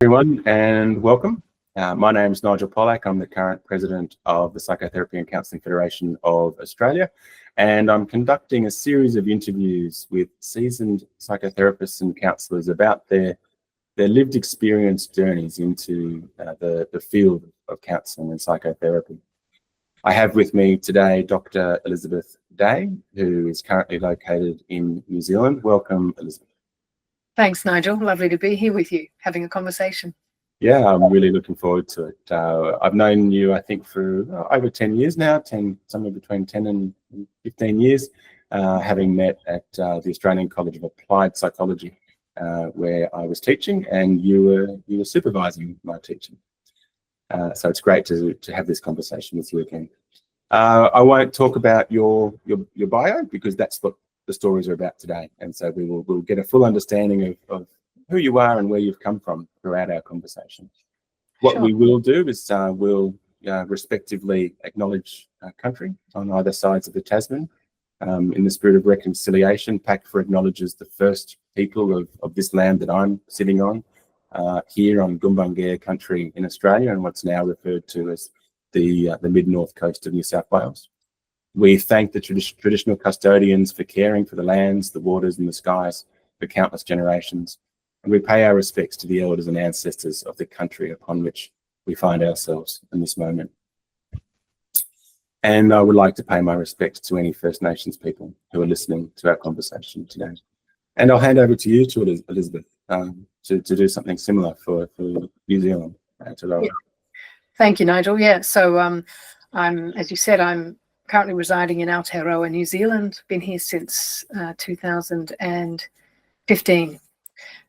Everyone, and welcome. My name is Nigel Pollack. I'm the current president of the Psychotherapy and Counselling Federation of Australia, and I'm conducting a series of interviews with seasoned psychotherapists and counsellors about their lived experience journeys into the field of counselling and psychotherapy. I have with me today Dr. Elizabeth Day, who is currently located in New Zealand. Welcome, Elizabeth. Thanks, Nigel. Lovely to be here with you, having a conversation. Yeah, I'm really looking forward to it. I've known you, I think, for over 10 years now, somewhere between 10 and 15 years, having met at the Australian College of Applied Psychology, where I was teaching, and you were supervising my teaching. So it's great to have this conversation with you again. I won't talk about your bio, because that's what the stories are about today, and so we'll get a full understanding of who you are and where you've come from throughout our conversation. What Sure. we will do is we'll respectively acknowledge country on either sides of the Tasman. In the spirit of reconciliation, PACFA acknowledges the first people of this land that I'm sitting on, here on Gumbangere country in Australia, and what's now referred to as the mid-north coast of New South Wales. We thank the traditional custodians for caring for the lands, the waters and the skies for countless generations, and we pay our respects to the elders and ancestors of the country upon which we find ourselves in this moment. And I would like to pay my respects to any First Nations people who are listening to our conversation today. And I'll hand over to you, Elizabeth, to do something similar for New Zealand. Yeah. Thank you, Nigel. Yeah, so as you said, I'm currently residing in Aotearoa, New Zealand. Been here since 2015.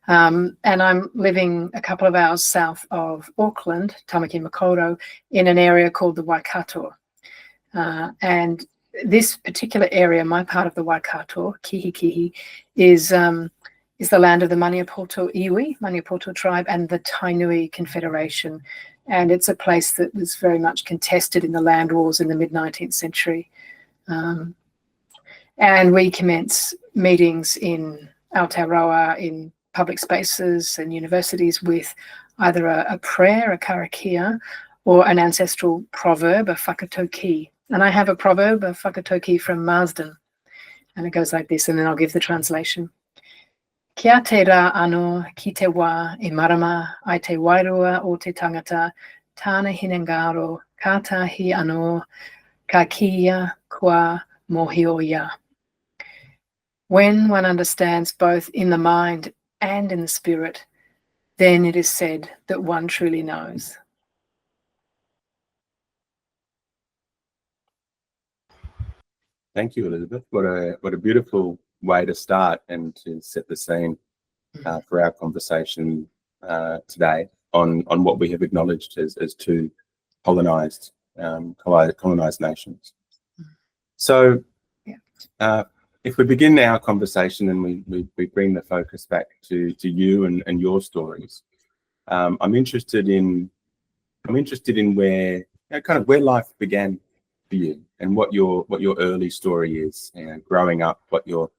And I'm living a couple of hours south of Auckland, Tamaki Makaurau, in an area called the Waikato. And this particular area, my part of the Waikato, Kihikihi, is the land of the Maniapoto Iwi, Maniapoto tribe, and the Tainui Confederation. And it's a place that was very much contested in the land wars in the mid-19th century. And we commence meetings in Aotearoa, in public spaces and universities, with either a prayer, a karakia, or an ancestral proverb, a whakatoki. And I have a proverb, a whakatoki from Marsden, and it goes like this, and then I'll give the translation. Kia te rā anō ki te wā I marama ai te wairua o te tangata, tāna hinengaro, kātahi anō, ka kia kua mohioia. When one understands both in the mind and in the spirit, then it is said that one truly knows. Thank you, Elizabeth. What a beautiful way to start and to set the scene for our conversation today on what we have acknowledged as two colonized nations. So if we begin our conversation and we bring the focus back to you and your stories, I'm interested in where where life began for you, and what your early story is, growing up, what your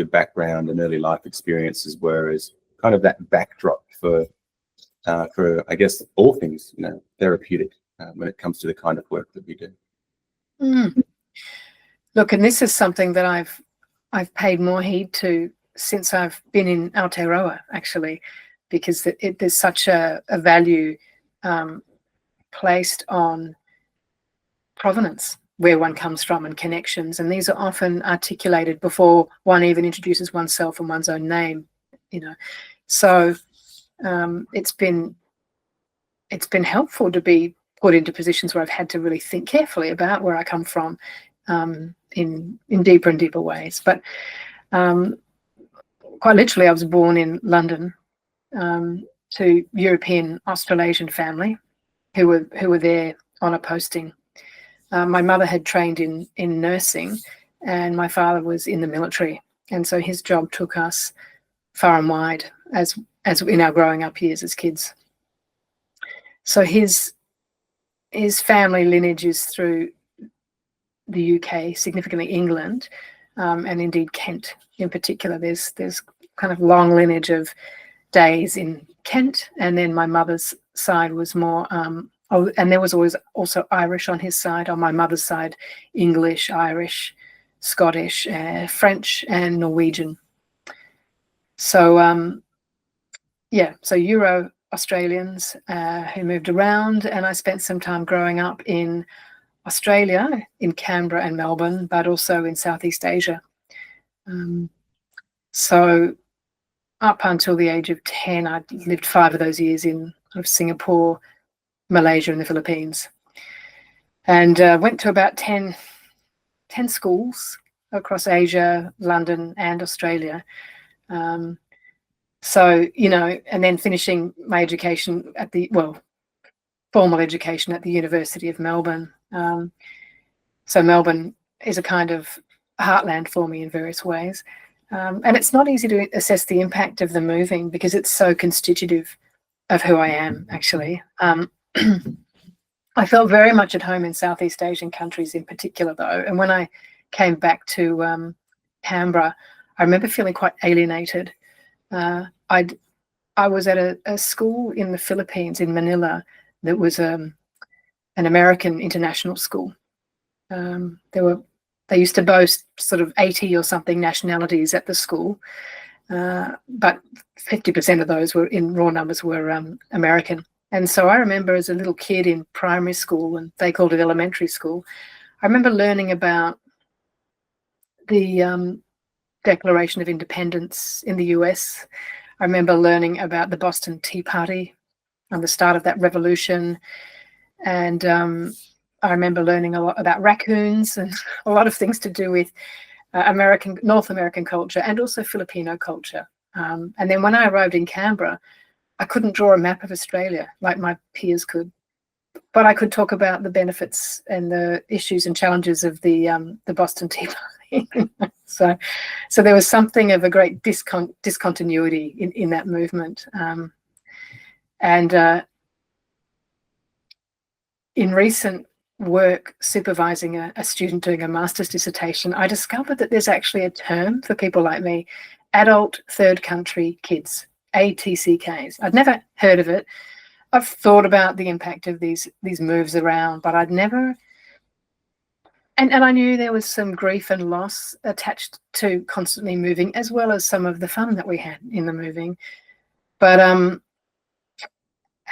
background and early life experiences were, as kind of that backdrop for I guess all things therapeutic when it comes to the kind of work that we do. Look, and this is something that I've paid more heed to since I've been in Aotearoa, actually, because there's such a value placed on provenance, where one comes from, and connections, and these are often articulated before one even introduces oneself and one's own name. So it's been helpful to be put into positions where I've had to really think carefully about where I come from in deeper and deeper ways. But quite literally, I was born in London to European Australasian family who were there on a posting. My mother had trained in nursing, and my father was in the military, and so his job took us far and wide as in our growing up years as kids. So his family lineage is through the UK, significantly England, and indeed Kent in particular. There's kind of long lineage of days in Kent, and then my mother's side was more, and there was always also Irish on his side. On my mother's side, English, Irish, Scottish, French, and Norwegian. So yeah, so Euro Australians who moved around, and I spent some time growing up in Australia, in Canberra and Melbourne, but also in Southeast Asia. So up until the age of 10, I lived 5 of those years in Singapore, Malaysia, and the Philippines, and went to about 10 schools across Asia, London, and Australia. So, you know, and then finishing my education at the, well, formal education at the University of Melbourne. So Melbourne is a kind of heartland for me in various ways. And it's not easy to assess the impact of the moving because it's so constitutive of who I am, actually. I felt very much at home in Southeast Asian countries in particular, though. And when I came back to Canberra, I remember feeling quite alienated. I was at a school in the Philippines, in Manila, that was an American international school. They used to boast sort of 80 or something nationalities at the school, but 50% of those were, in raw numbers, were American. And so I remember as a little kid in primary school, and they called it elementary school, I remember learning about the Declaration of Independence in the US. I remember learning about the Boston Tea Party and the start of that revolution. And I remember learning a lot about raccoons and a lot of things to do with North American culture and also Filipino culture. And then when I arrived in Canberra, I couldn't draw a map of Australia like my peers could, but I could talk about the benefits and the issues and challenges of the Boston Tea Party. So there was something of a great discontinuity in that movement. And in recent work supervising a student doing a master's dissertation, I discovered that there's actually a term for people like me, adult third country kids, ATCKs. I'd never heard of it. I've thought about the impact of these moves around, but I'd never, and I knew there was some grief and loss attached to constantly moving, as well as some of the fun that we had in the moving. But I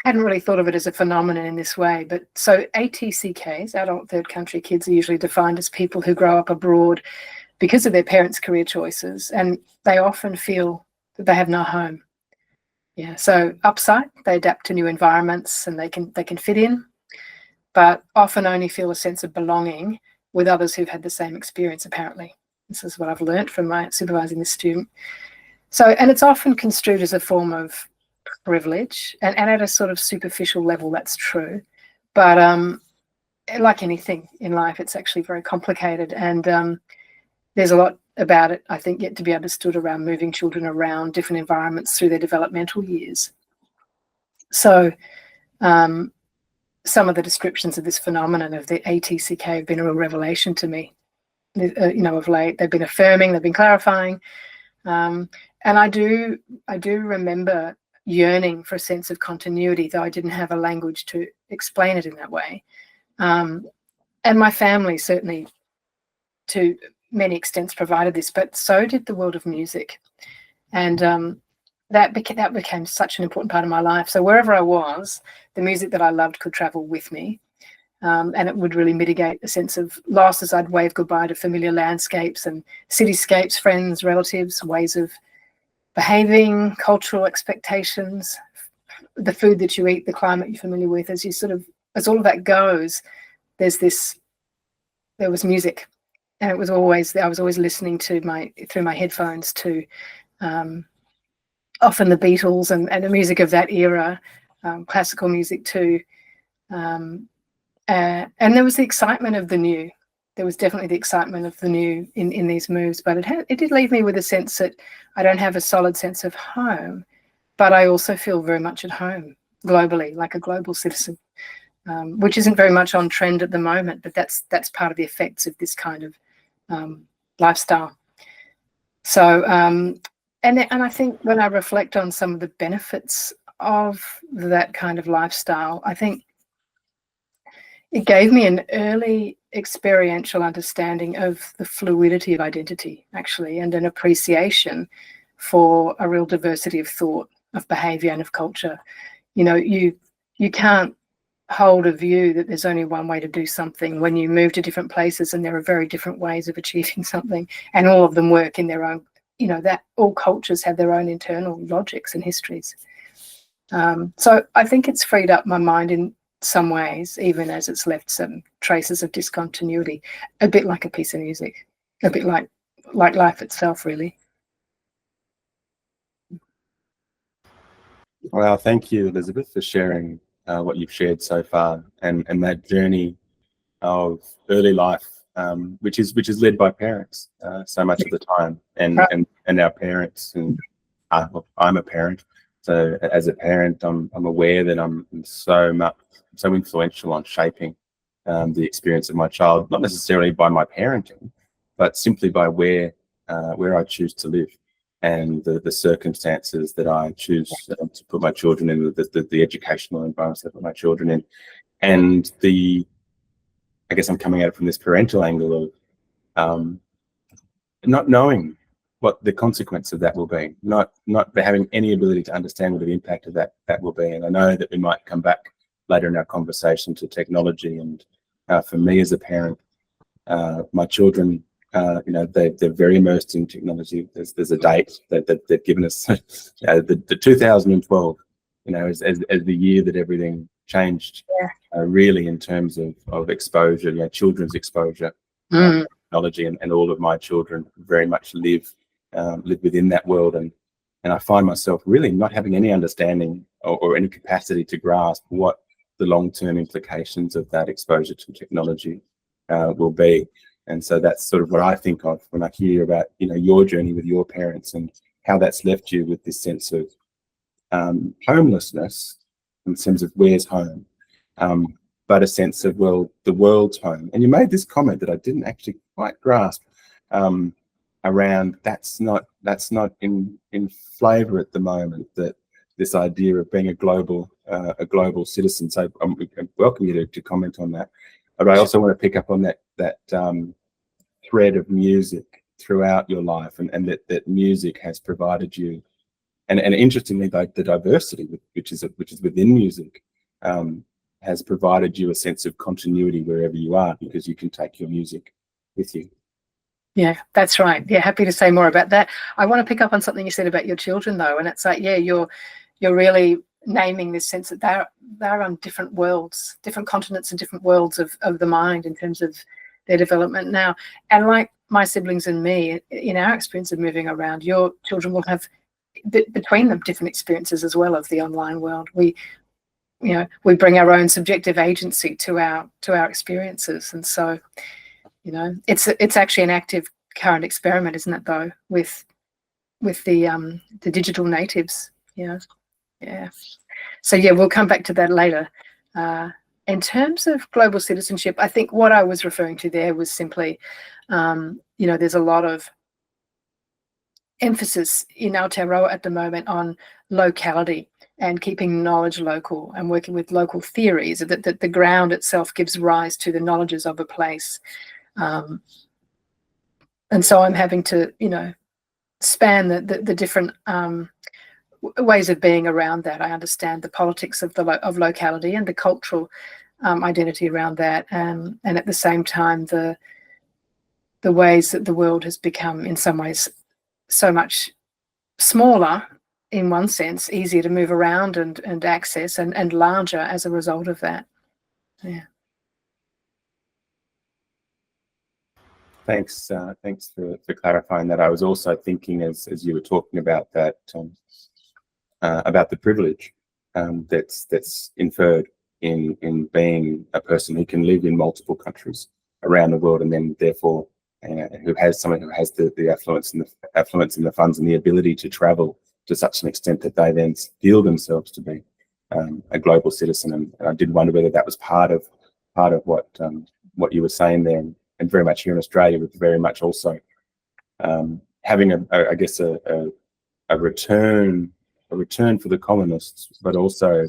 hadn't really thought of it as a phenomenon in this way. But so ATCKs, adult third country kids, are usually defined as people who grow up abroad because of their parents' career choices, and they often feel that they have no home. Yeah, so upside, they adapt to new environments and they can fit in, but often only feel a sense of belonging with others who've had the same experience, apparently. This is what I've learned from my supervising this student. So, and it's often construed as a form of privilege, and at a sort of superficial level, that's true. But like anything in life, it's actually very complicated, and there's a lot about it, I think, yet to be understood around moving children around different environments through their developmental years. So some of the descriptions of this phenomenon of the ATCK have been a real revelation to me, of late. They've been affirming, they've been clarifying. And I do remember yearning for a sense of continuity, though I didn't have a language to explain it in that way. And my family certainly, to many extents, provided this, but so did the world of music. And that became such an important part of my life. So wherever I was, the music that I loved could travel with me. And it would really mitigate a sense of loss as I'd wave goodbye to familiar landscapes and cityscapes, friends, relatives, ways of behaving, cultural expectations, the food that you eat, the climate you're familiar with. As all of that goes, there was music. And I was always listening to through my headphones to often the Beatles and the music of that era, classical music too. And there was the excitement of the new. There was definitely the excitement of the new in these moves, but it did leave me with a sense that I don't have a solid sense of home, but I also feel very much at home globally, like a global citizen, which isn't very much on trend at the moment, but that's part of the effects of this kind of lifestyle. So And I think when I reflect on some of the benefits of that kind of lifestyle, I think it gave me an early experiential understanding of the fluidity of identity, actually, and an appreciation for a real diversity of thought, of behaviour, and of culture. You know, you can't hold a view that there's only one way to do something when you move to different places and there are very different ways of achieving something, and all of them work in their own, you know, that all cultures have their own internal logics and histories. So I think it's freed up my mind in some ways, even as it's left some traces of discontinuity, a bit like a piece of music, a bit like life itself, really. Well, thank you, Elizabeth, for sharing what you've shared so far, and that journey of early life, which is led by parents so much of the time, and our parents, and I'm a parent, so as a parent, I'm aware that I'm so influential on shaping the experience of my child, not necessarily by my parenting, but simply by where I choose to live, and the circumstances that I choose to put my children in, the educational environments I put my children in, and I guess I'm coming at it from this parental angle of not knowing what the consequence of that will be, not having any ability to understand what the impact of that will be. And I know that we might come back later in our conversation to technology, and for me as a parent, my children, they're very immersed in technology. There's a date that they've given us, the 2012, as the year that everything changed, really, in terms of exposure, children's exposure to technology, and all of my children very much live within that world, and I find myself really not having any understanding or any capacity to grasp what the long-term implications of that exposure to technology will be. And so that's sort of what I think of when I hear about your journey with your parents, and how that's left you with this sense of homelessness, in terms of where's home, but a sense of, well, the world's home. And you made this comment that I didn't actually quite grasp, around that's not in flavour at the moment, that this idea of being a global citizen. So I welcome you to comment on that. But I also want to pick up on that thread of music throughout your life, and that music has provided you, and interestingly, like the diversity which is within music, has provided you a sense of continuity wherever you are, because you can take your music with you. Yeah, that's right. Yeah, happy to say more about that. I want to pick up on something you said about your children, though, and it's like, yeah, you're really naming this sense that they're on different worlds, different continents, and different worlds of the mind in terms of their development now. And like my siblings and me, in our experience of moving around, your children will have between them different experiences as well of the online world. We bring our own subjective agency to our experiences, and so it's actually an active current experiment, isn't it, though, with the digital natives. Yeah. So yeah, we'll come back to that later. In terms of global citizenship, I think what I was referring to there was simply, there's a lot of emphasis in Aotearoa at the moment on locality and keeping knowledge local, and working with local theories that the ground itself gives rise to the knowledges of a place. And so I'm having to, span the different ways of being around that. I understand the politics of locality and the cultural identity around that, and at the same time the ways that the world has become, in some ways, so much smaller in one sense, easier to move around and access, and larger as a result of that. Yeah. Thanks for clarifying that. I was also thinking, as you were talking about that, about the privilege that's inferred in being a person who can live in multiple countries around the world, and then therefore who has the affluence and the funds and the ability to travel to such an extent that they then feel themselves to be a global citizen. And I did wonder whether that was part of what you were saying there, and very much here in Australia, with very much also having a a return for the colonists, but also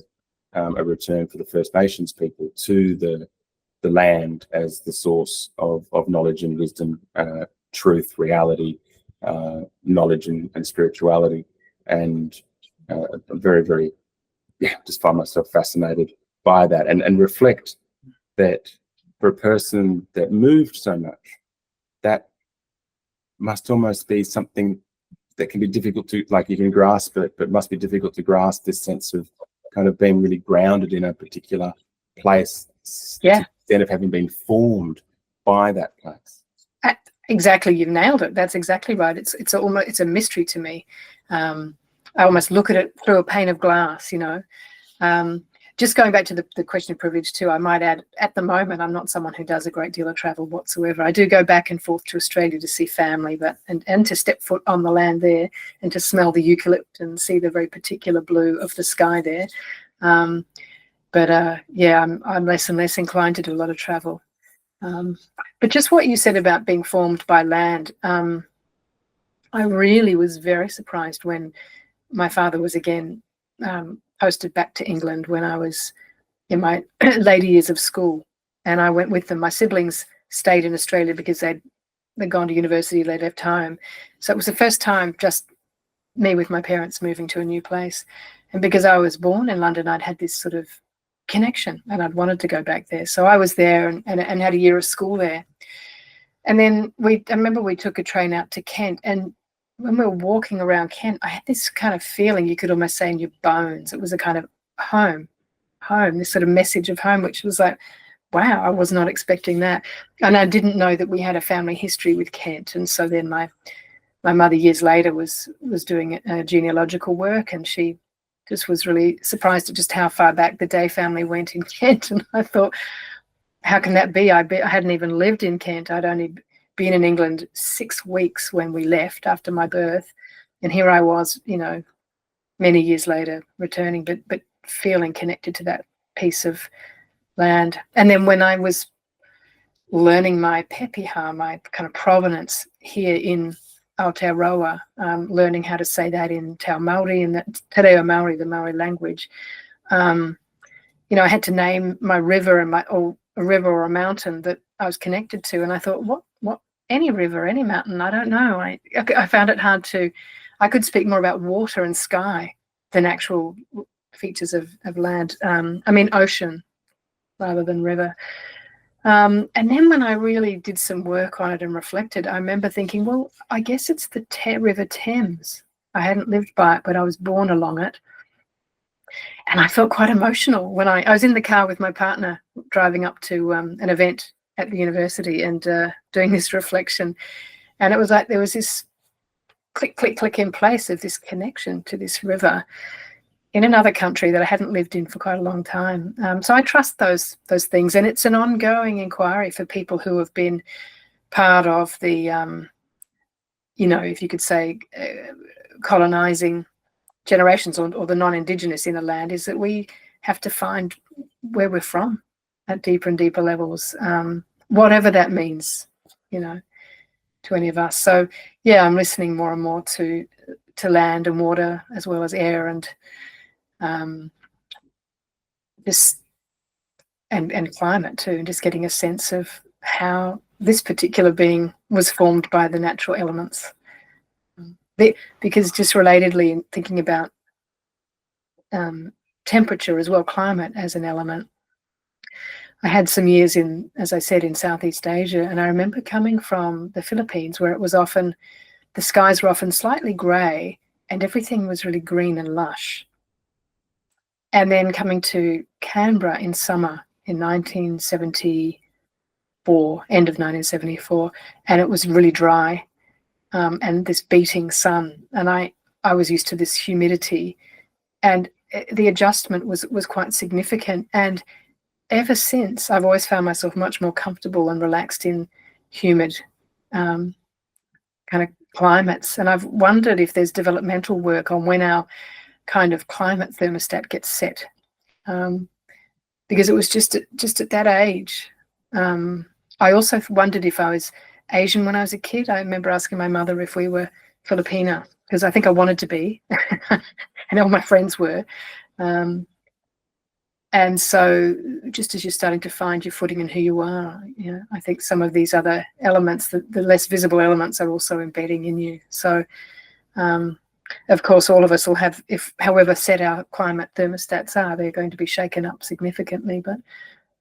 a return for the First Nations people to the land as the source of knowledge and wisdom, truth, reality, knowledge and spirituality. And I'm very, just find myself fascinated by that, and reflect that for a person that moved so much, that must almost be something that can be difficult to, like, you can grasp it, but must be difficult to grasp this sense of kind of being really grounded in a particular place, instead of having been formed by that place. Exactly, you've nailed it. That's exactly right. It's a mystery to me. I almost look at it through a pane of glass, you know. Just going back to the question of privilege too, I might add, at the moment, I'm not someone who does a great deal of travel whatsoever. I do go back and forth to Australia to see family, but and to step foot on the land there and to smell the eucalypt and see the very particular blue of the sky there. Yeah, I'm less and less inclined to do a lot of travel. But just what you said about being formed by land, I really was very surprised when my father was again posted back to England when I was in my later years of school, and I went with them. My siblings stayed in Australia because they'd gone to university, they left home. So it was the first time just me with my parents moving to a new place. And because I was born in London, I'd had this sort of connection and I'd wanted to go back there. So I was there and had a year of school there. And then I remember we took a train out to Kent, and when we were walking around Kent, I had this kind of feeling, you could almost say in your bones. It was a kind of home, this sort of message of home, which was like, wow, I was not expecting that. And I didn't know that we had a family history with Kent. And so then my mother years later was doing genealogical work, and she just was really surprised at just how far back the Day family went in Kent. And I thought, how can that be? I hadn't even lived in Kent. I'd only been in England 6 weeks when we left after my birth. And here I was, you know, many years later returning, but feeling connected to that piece of land. And then when I was learning my pepeha, my kind of provenance here in Aotearoa, learning how to say that in Te Ao Māori and Te Reo Māori, the Māori language, you know, I had to name my river and a river or a mountain that I was connected to. And I thought, what, any river, any mountain? I don't know. I found it hard to, I could speak more about water and sky than actual features of land. I mean, ocean rather than river. And then when I really did some work on it and reflected, I remember thinking, well, I guess it's the River Thames. I hadn't lived by it, but I was born along it. And I felt quite emotional when I was in the car with my partner driving up to an event at the university and doing this reflection. And it was like there was this click, click, click in place of this connection to this river in another country that I hadn't lived in for quite a long time. So I trust those things. And it's an ongoing inquiry for people who have been part of the, you know, if you could say, colonizing generations or the non-Indigenous in the land, is that we have to find where we're from at deeper and deeper levels, whatever that means, you know, to any of us. So yeah, I'm listening more and more to land and water as well as air and just and climate too, and just getting a sense of how this particular being was formed by the natural elements. Because just relatedly, thinking about temperature as well, climate as an element. I had some years in, as I said, in Southeast Asia, and I remember coming from the Philippines where it was often, the skies were often slightly grey and everything was really green and lush. And then coming to Canberra in summer in 1974, end of 1974, and it was really dry and this beating sun. And I was used to this humidity, and the adjustment was quite significant. And ever since, I've always found myself much more comfortable and relaxed in humid kind of climates. And I've wondered if there's developmental work on when our kind of climate thermostat gets set, because it was just at that age. I also wondered if I was Asian when I was a kid. I remember asking my mother if we were Filipina, because I think I wanted to be, and all my friends were. And so just as you're starting to find your footing and who you are, I think some of these other elements, the less visible elements, are also embedding in you. So, of course, all of us will have, if however set our climate thermostats are, they're going to be shaken up significantly. But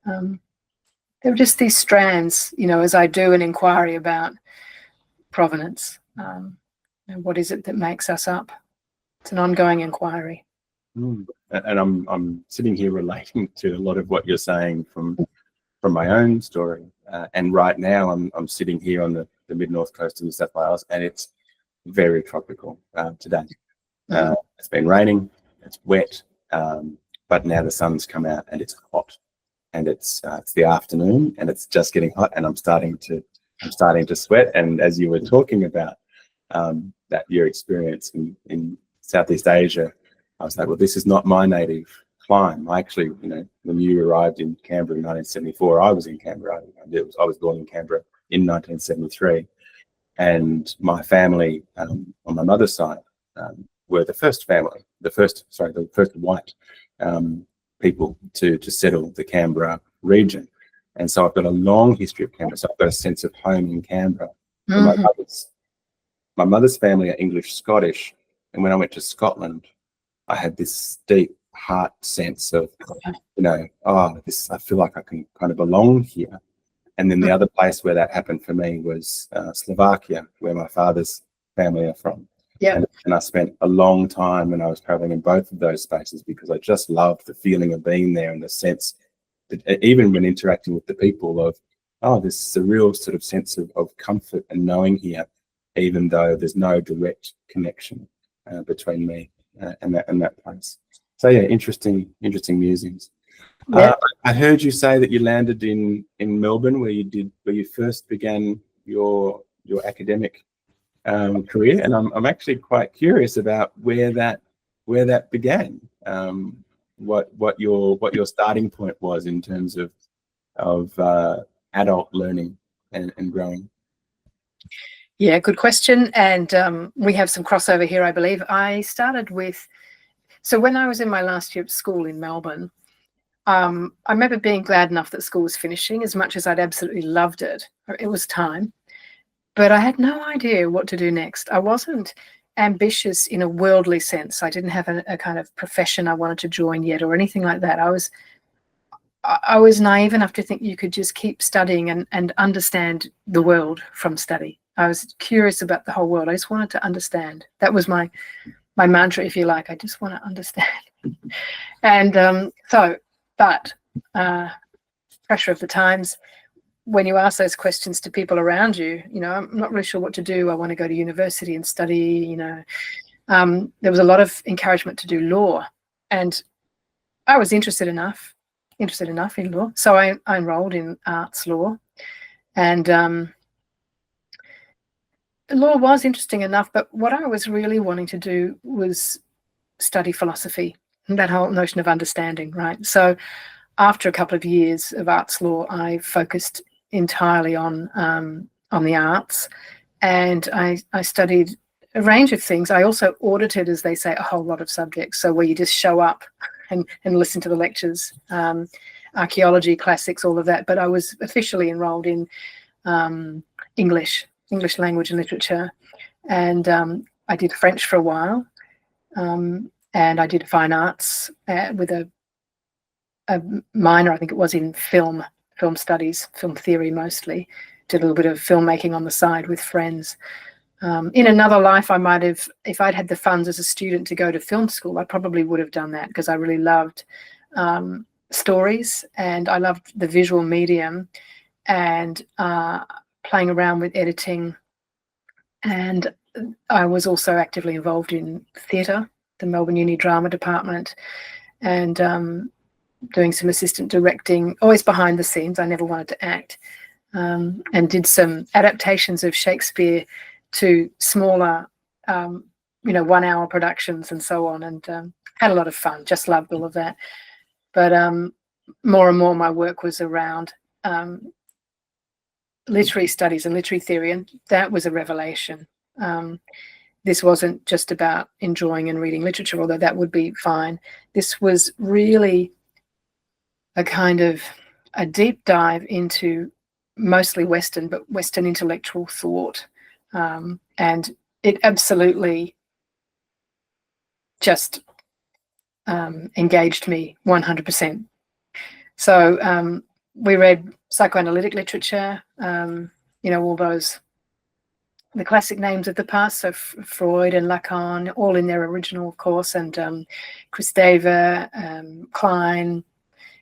there are just these strands, as I do an inquiry about provenance. And what is it that makes us up? It's an ongoing inquiry. And I'm sitting here relating to a lot of what you're saying from my own story. And right now I'm sitting here on the mid-north coast of New South Wales, and it's very tropical today. It's been raining, it's wet, but now the sun's come out and it's hot, and it's the afternoon and it's just getting hot, and I'm starting to sweat. And as you were talking about that your experience in Southeast Asia, I was like, well, this is not my native clime. I actually, when you arrived in Canberra in 1974, I was in Canberra. I was born in Canberra in 1973. And my family on my mother's side were the first white people to settle the Canberra region. And so I've got a long history of Canberra. So I've got a sense of home in Canberra. Mm-hmm. My mother's family are English Scottish. And when I went to Scotland, I had this deep heart sense of, I feel like I can kind of belong here. And then the other place where that happened for me was Slovakia, where my father's family are from. Yeah. And I spent a long time when I was traveling in both of those spaces, because I just loved the feeling of being there, and the sense that even when interacting with the people of, there's a real sort of sense of comfort and knowing here, even though there's no direct connection between me and that place. So yeah, interesting musings. Yeah. I heard you say that you landed in Melbourne, where you first began your academic career, and I'm actually quite curious about where that began. What your starting point was in terms of adult learning and growing. Yeah, good question. And we have some crossover here, I believe. I started so when I was in my last year of school in Melbourne, I remember being glad enough that school was finishing, as much as I'd absolutely loved it. It was time. But I had no idea what to do next. I wasn't ambitious in a worldly sense. I didn't have a kind of profession I wanted to join yet or anything like that. I was naive enough to think you could just keep studying and understand the world from study. I was curious about the whole world. I just wanted to understand. That was my mantra, if you like. I just want to understand. And but pressure of the times, when you ask those questions to people around you, I'm not really sure what to do. I want to go to university and study, there was a lot of encouragement to do law, and I was interested enough in law. So I enrolled in arts law, and law was interesting enough, but what I was really wanting to do was study philosophy, and that whole notion of understanding, right? So after a couple of years of arts law, I focused entirely on the arts, and I studied a range of things. I also audited, as they say, a whole lot of subjects. So where you just show up and listen to the lectures, archaeology, classics, all of that. But I was officially enrolled in English language and literature, and I did French for a while, and I did fine arts with a minor, I think it was, in film studies, film theory mostly. Did a little bit of filmmaking on the side with friends. In another life, I might have, if I'd had the funds as a student to go to film school, I probably would have done that, because I really loved stories, and I loved the visual medium, and playing around with editing. And I was also actively involved in theatre, the Melbourne Uni Drama Department, and doing some assistant directing, always behind the scenes. I never wanted to act, and did some adaptations of Shakespeare to smaller, 1 hour productions and so on, and had a lot of fun, just loved all of that. But more and more my work was around literary studies and literary theory, and that was a revelation. this wasn't just about enjoying and reading literature, although that would be fine. This was really a kind of a deep dive into mostly Western, but Western intellectual thought. And it absolutely just engaged me 100%. So we read psychoanalytic literature, all those, the classic names of the past, so Freud and Lacan, all in their original, of course, and Kristeva, Klein,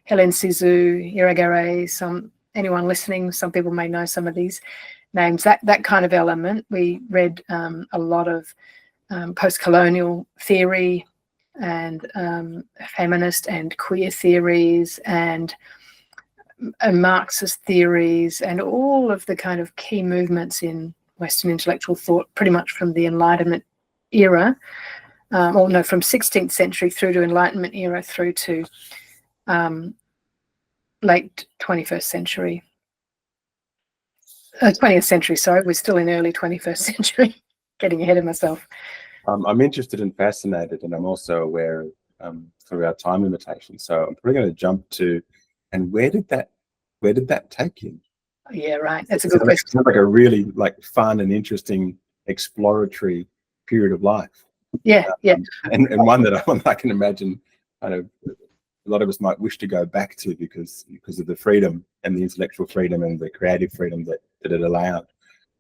Hélène Cizou, Irigaray, anyone listening, some people may know some of these names, that kind of element. We read a lot of post-colonial theory and feminist and queer theories and Marxist theories and all of the kind of key movements in Western intellectual thought, pretty much from the Enlightenment era, from 16th century through to Enlightenment era through to late 21st century. 20th century, sorry, we're still in early 21st century, getting ahead of myself. I'm interested and fascinated, and I'm also aware of through our time limitations. So I'm probably going to jump to, and where did that take you? Yeah, right. That's a good question. It sounds like a really fun and interesting exploratory period of life. Yeah, yeah. And one that I can imagine kind of a lot of us might wish to go back to because of the freedom and the intellectual freedom and the creative freedom that it allowed.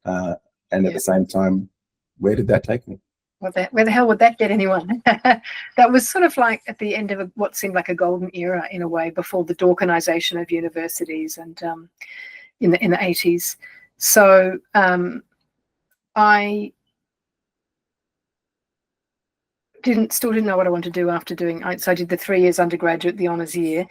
And at the same time, where did that take me? Where the hell would that get anyone? That was sort of like at the end of what seemed like a golden era in a way, before the Dawkinization of universities and in the 80s. So I still didn't know what I wanted to do after doing. So I did the 3 years undergraduate, the honours year,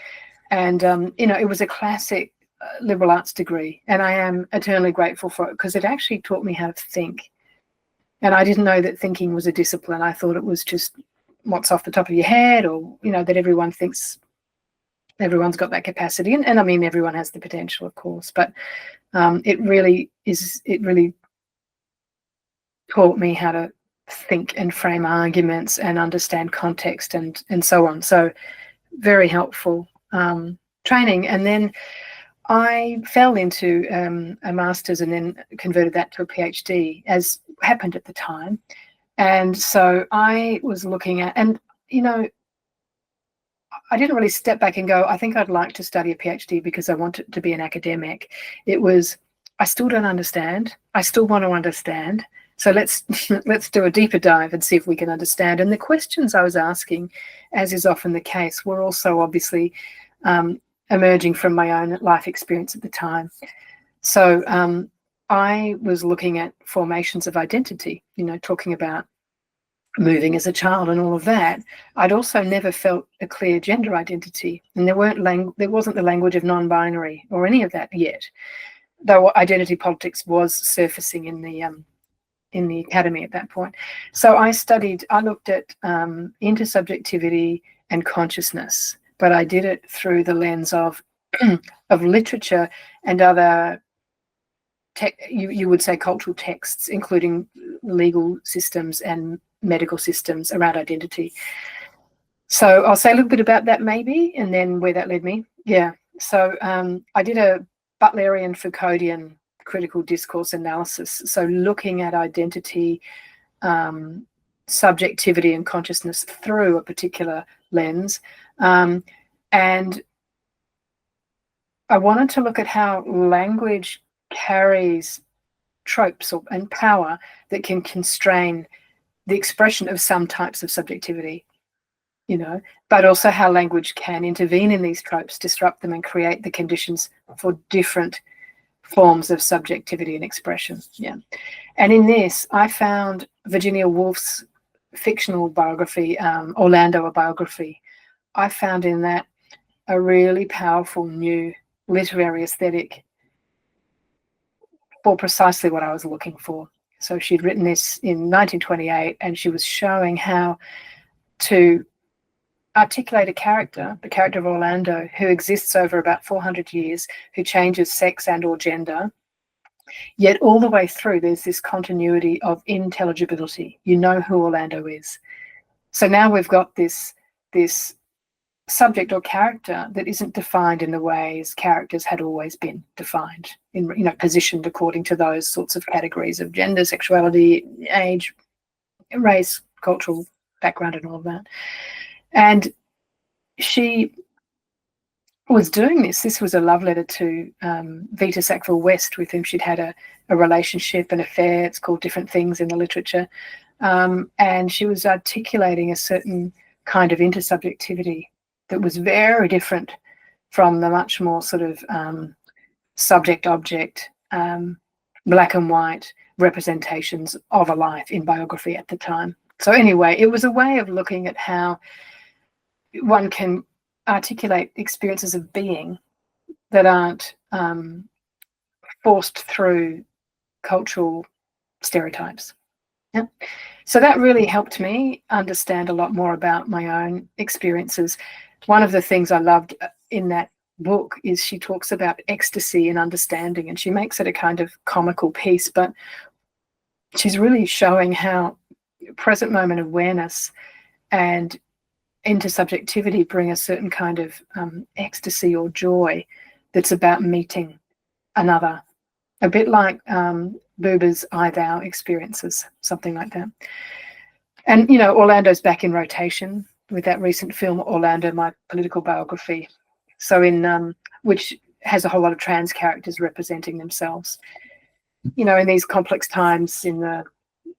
and it was a classic liberal arts degree, and I am eternally grateful for it because it actually taught me how to think. And I didn't know that thinking was a discipline. I thought it was just what's off the top of your head, or that everyone thinks everyone's got that capacity, and I mean everyone has the potential, of course, but it really taught me how to think and frame arguments and understand context and so on. So very helpful training. And then I fell into a master's and then converted that to a PhD, as happened at the time. And so I was looking at, and I didn't really step back and go, I think I'd like to study a PhD because I wanted to be an academic. It was, I still don't understand. I still want to understand. So let's do a deeper dive and see if we can understand. And the questions I was asking, as is often the case, were also obviously emerging from my own life experience at the time. So I was looking at formations of identity, talking about moving as a child and all of that. I'd also never felt a clear gender identity, and there wasn't the language of non-binary or any of that yet, though identity politics was surfacing in the academy at that point. So I looked at intersubjectivity and consciousness, but I did it through the lens of literature and other you would say cultural texts, including legal systems and medical systems around identity. So I'll say a little bit about that maybe, and then where that led me. Yeah. So I did a Butlerian Foucauldian critical discourse analysis. So looking at identity, subjectivity and consciousness through a particular lens. And I wanted to look at how language carries tropes and power that can constrain the expression of some types of subjectivity, but also how language can intervene in these tropes, disrupt them, and create the conditions for different forms of subjectivity and expression. Yeah. And in this, I found Virginia Woolf's fictional biography, Orlando, a biography. I found in that a really powerful new literary aesthetic for precisely what I was looking for. So she'd written this in 1928, and she was showing how to articulate the character of Orlando, who exists over about 400 years, who changes sex and or gender, Yet all the way through, there's this continuity of intelligibility. You know who Orlando is. So now we've got this subject or character that isn't defined in the ways characters had always been defined, in, you know, positioned according to those sorts of categories of gender, sexuality, age, race, cultural background, and all of that. And she was doing this. This was a love letter to Vita Sackville-West, with whom she'd had a relationship, an affair. It's called different things in the literature. And she was articulating a certain kind of intersubjectivity that was very different from the much more sort of subject-object, black and white representations of a life in biography at the time. So anyway, it was a way of looking at how one can articulate experiences of being that aren't forced through cultural stereotypes. Yeah. So that really helped me understand a lot more about my own experiences. One of the things I loved in that book is she talks about ecstasy and understanding, and she makes it a kind of comical piece, but she's really showing how present moment awareness and intersubjectivity bring a certain kind of ecstasy or joy that's about meeting another, a bit like Buber's I Thou experiences, something like that. And, you know, Orlando's back in rotation with that recent film, Orlando, My Political Biography. So in which has a whole lot of trans characters representing themselves. You know, in these complex times in the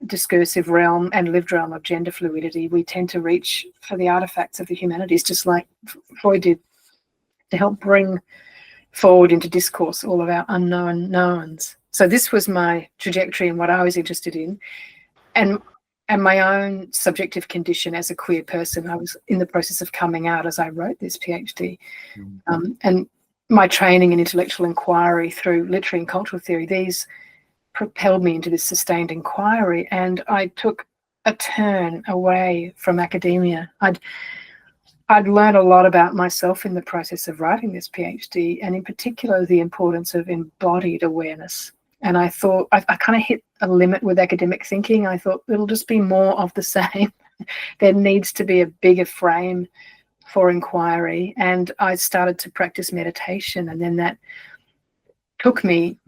discursive realm and lived realm of gender fluidity, we tend to reach for the artifacts of the humanities, just like Freud did, to help bring forward into discourse all of our unknown knowns. So this was my trajectory and what I was interested in, and my own subjective condition as a queer person. I was in the process of coming out as I wrote this PhD. And my training in intellectual inquiry through literary and cultural theory, these propelled me into this sustained inquiry, and I took a turn away from academia. I'd learned a lot about myself in the process of writing this PhD, and in particular the importance of embodied awareness. And I thought I kind of hit a limit with academic thinking. I thought it'll just be more of the same. There needs to be a bigger frame for inquiry, and I started to practice meditation, and then that took me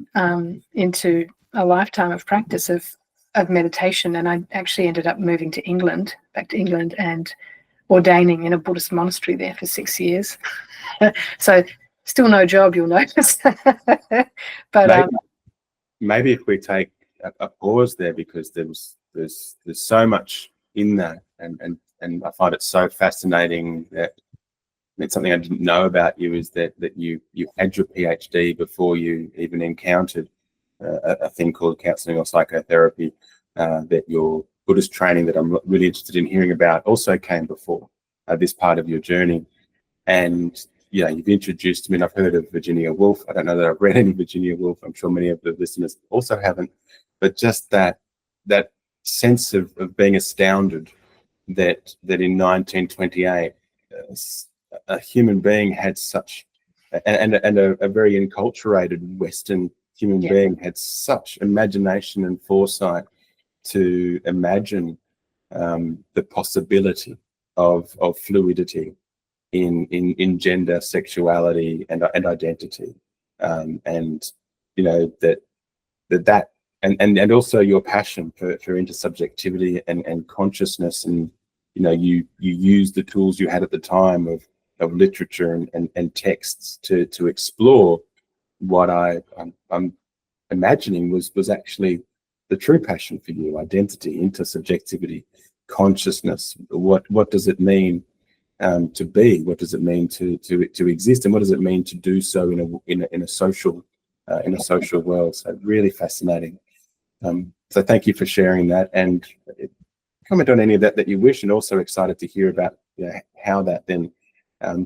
into a lifetime of practice of meditation. And I actually ended up moving to England, back to England, and ordaining in a Buddhist monastery there for 6 years. So still no job, you'll notice. But maybe if we take a pause there, because there's so much in that, and I find it so fascinating that it's something I didn't know about you, is that you had your PhD before you even encountered a thing called counselling or psychotherapy, that your Buddhist training that I'm really interested in hearing about also came before this part of your journey. And yeah, you've introduced me, and I've heard of Virginia Woolf. I don't know that I've read any Virginia Woolf. I'm sure many of the listeners also haven't. But just that sense of being astounded that in 1928 a human being had such, and a very enculturated Western human being had such imagination and foresight to imagine the possibility of fluidity in gender, sexuality, and identity, and you know that and also your passion for intersubjectivity and consciousness, and you know you used the tools you had at the time of literature and texts to explore what I'm imagining was actually the true passion for you: identity, intersubjectivity, consciousness. What does it mean to be? What does it mean to exist? And what does it mean to do so in a social world? So really fascinating. So thank you for sharing that, and comment on any of that you wish, and also excited to hear about how that then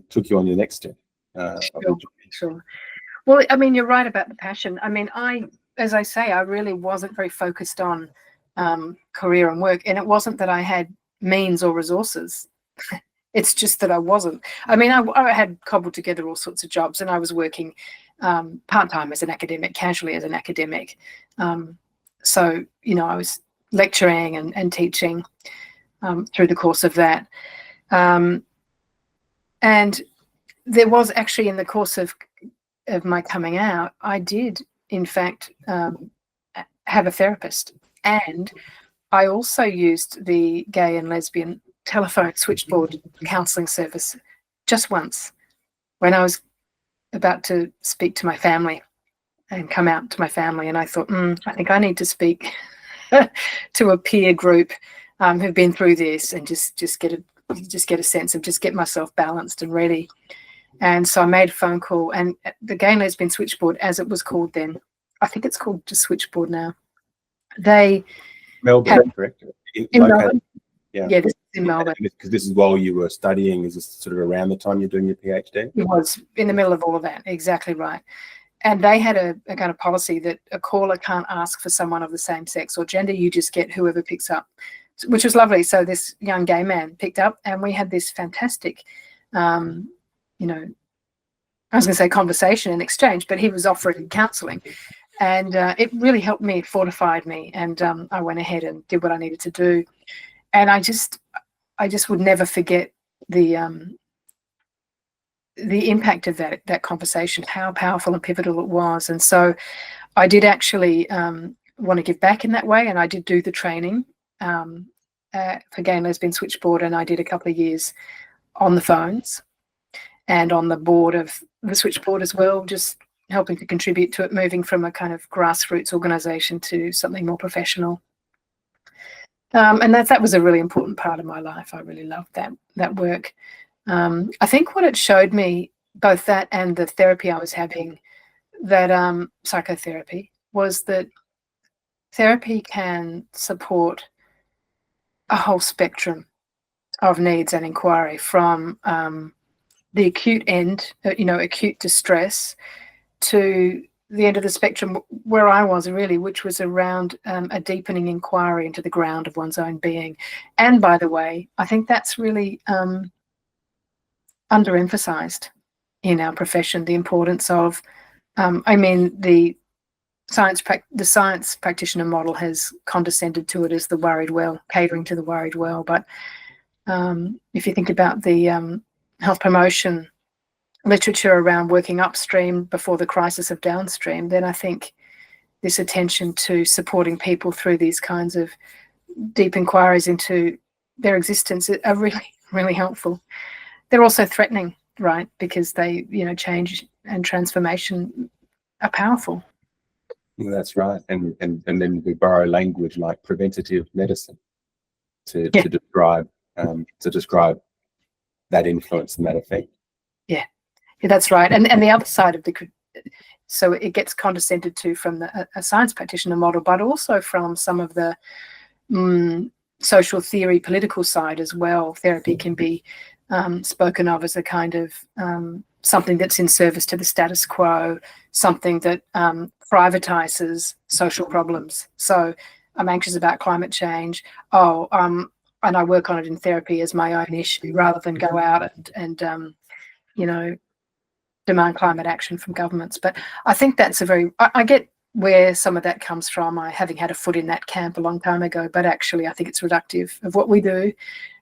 took you on your next step. Sure. Well, I mean, you're right about the passion. I mean, as I say, I really wasn't very focused on career and work, and it wasn't that I had means or resources. It's just that I wasn't. I mean, I had cobbled together all sorts of jobs, and I was working part-time as an academic, casually as an academic. So, you know, I was lecturing and teaching through the course of that. And there was actually, in the course of my coming out, I did, in fact, have a therapist. And I also used the gay and lesbian telephone switchboard counselling service just once when I was about to speak to my family and come out to my family. And I thought, I think I need to speak to a peer group who've been through this and just get a sense of, just get myself balanced and ready. And so I made a phone call, and the Gay and Lesbian Switchboard, as it was called then, I think it's called just Switchboard now. They Melbourne, correct? In Melbourne. Yeah, this is in Melbourne. Because this is while you were studying. Is this sort of around the time you're doing your PhD? It was in the middle of all of that. Exactly right. And they had a kind of policy that a caller can't ask for someone of the same sex or gender. You just get whoever picks up, which was lovely. So this young gay man picked up, and we had this fantastic, you know, I was going to say conversation and exchange, but he was offering counselling. And it really helped me, fortified me. And I went ahead and did what I needed to do. And I just would never forget the impact of that conversation, how powerful and pivotal it was. And so I did actually want to give back in that way. And I did do the training for Gay and Lesbian Switchboard. And I did a couple of years on the phones and on the board of the switchboard as well, just helping to contribute to it, moving from a kind of grassroots organisation to something more professional. And that was a really important part of my life. I really loved that work. I think what it showed me, both that and the therapy I was having, that psychotherapy, was that therapy can support a whole spectrum of needs and inquiry, from the acute end, acute distress, to the end of the spectrum where I was really, which was around a deepening inquiry into the ground of one's own being. And by the way, I think that's really underemphasized in our profession, the importance of, the science practitioner model has condescended to it as the worried well, catering to the worried well. But if you think about the health promotion literature around working upstream before the crisis of downstream, then I think this attention to supporting people through these kinds of deep inquiries into their existence are really, really helpful. They're also threatening, right? Because they, change and transformation are powerful. Well, that's right. And then we borrow language like preventative medicine to describe that influence and that effect. Yeah, that's right. And the other side of so it gets condescended to from a science practitioner model, but also from some of the social theory, political side as well. Therapy can be spoken of as a kind of something that's in service to the status quo, something that privatizes social problems. So I'm anxious about climate change. And I work on it in therapy as my own issue, rather than go out and demand climate action from governments. But I think that's I get where some of that comes from, having had a foot in that camp a long time ago, but actually I think it's reductive of what we do.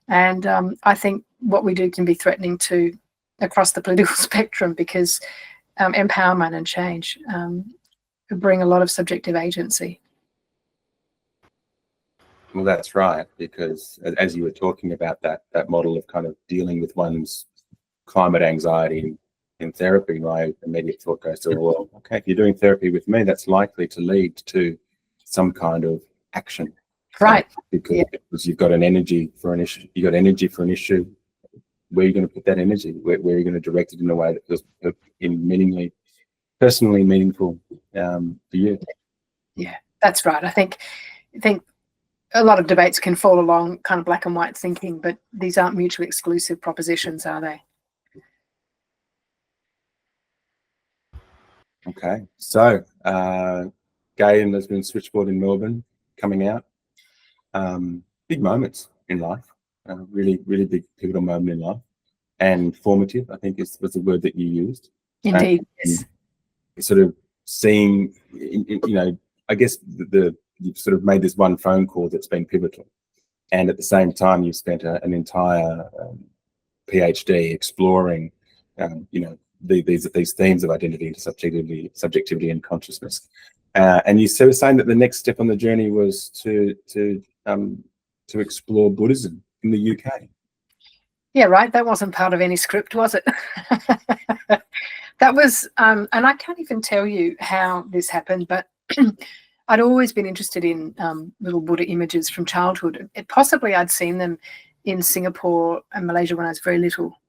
And I think what we do can be threatening to across the political spectrum, because empowerment and change bring a lot of subjective agency. Well, that's right, because as you were talking about that model of kind of dealing with one's climate anxiety in therapy, my immediate thought goes to, well, okay, if you're doing therapy with me, that's likely to lead to some kind of action. Right. Because you've got an energy for an issue. You've got energy for an issue. Where are you going to put that energy? Where are you going to direct it in a way that feels personally meaningful for you? Yeah, that's right. I think a lot of debates can fall along kind of black and white thinking, but these aren't mutually exclusive propositions, are they? Okay, so Gay and Lesbian Switchboard in Melbourne coming out. Big moments in life, really, really big pivotal moment in life, and formative, I think was the word that you used. Indeed, yes. sort of seeing, I guess you've sort of made this one phone call that's been pivotal, and at the same time you've spent an entire PhD exploring, these themes of identity, subjectivity, and consciousness. And you were saying that the next step on the journey was to explore Buddhism in the UK. Yeah, right. That wasn't part of any script, was it? That was, and I can't even tell you how this happened, but I'd always been interested in little Buddha images from childhood. Possibly I'd seen them in Singapore and Malaysia when I was very little.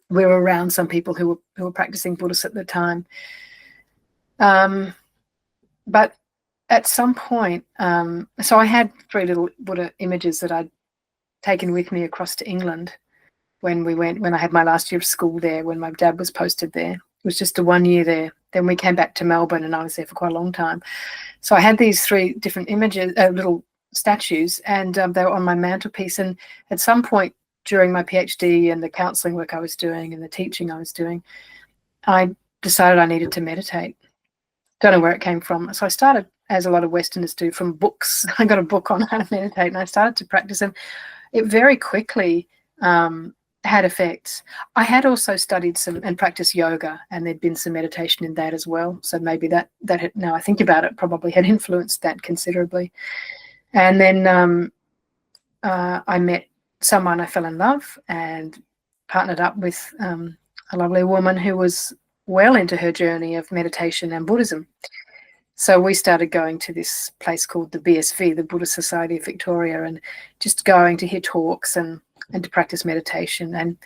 We were around some people who were practicing Buddhists at the time. But at some point, so I had 3 little Buddha images that I'd taken with me across to England when I had my last year of school there, when my dad was posted there. It was just a 1 year there. Then we came back to Melbourne and I was there for quite a long time. So I had these 3 different images, little statues, and they were on my mantelpiece. And at some point during my PhD and the counselling work I was doing and the teaching I was doing, I decided I needed to meditate. Don't know where it came from. So I started, as a lot of Westerners do, from books. I got a book on how to meditate and I started to practice, and it very quickly had effects. I had also studied some and practiced yoga, and there'd been some meditation in that as well. So maybe that had, now I think about it, probably had influenced that considerably. And then I met someone, I fell in love and partnered up with a lovely woman who was well into her journey of meditation and Buddhism. So we started going to this place called the BSV, the Buddhist Society of Victoria, and just going to hear talks and to practice meditation. And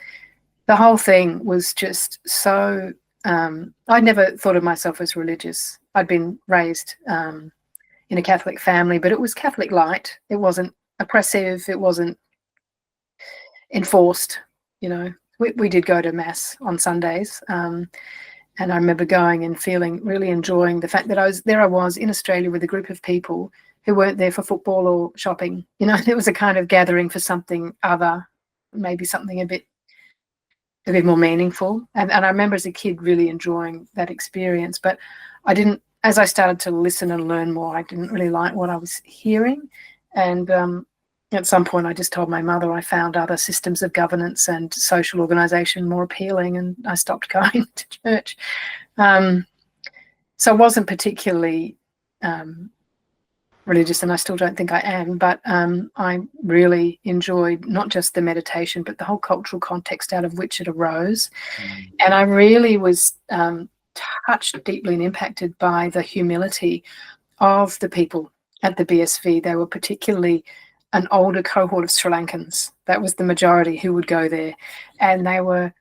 the whole thing was just so, I'd never thought of myself as religious. I'd been raised in a Catholic family, but it was Catholic light. It wasn't oppressive. It wasn't enforced. We did go to Mass on Sundays. And I remember going and really enjoying the fact that I was in Australia with a group of people who weren't there for football or shopping. There was a kind of gathering for something other, maybe something a bit more meaningful. And I remember as a kid really enjoying that experience. But as I started to listen and learn more, I didn't really like what I was hearing. And at some point I just told my mother I found other systems of governance and social organisation more appealing, and I stopped going to church. So I wasn't particularly religious, and I still don't think I am, but I really enjoyed not just the meditation, but the whole cultural context out of which it arose. And I really was touched deeply and impacted by the humility of the people at the BSV. They were particularly an older cohort of Sri Lankans. That was the majority who would go there. And they were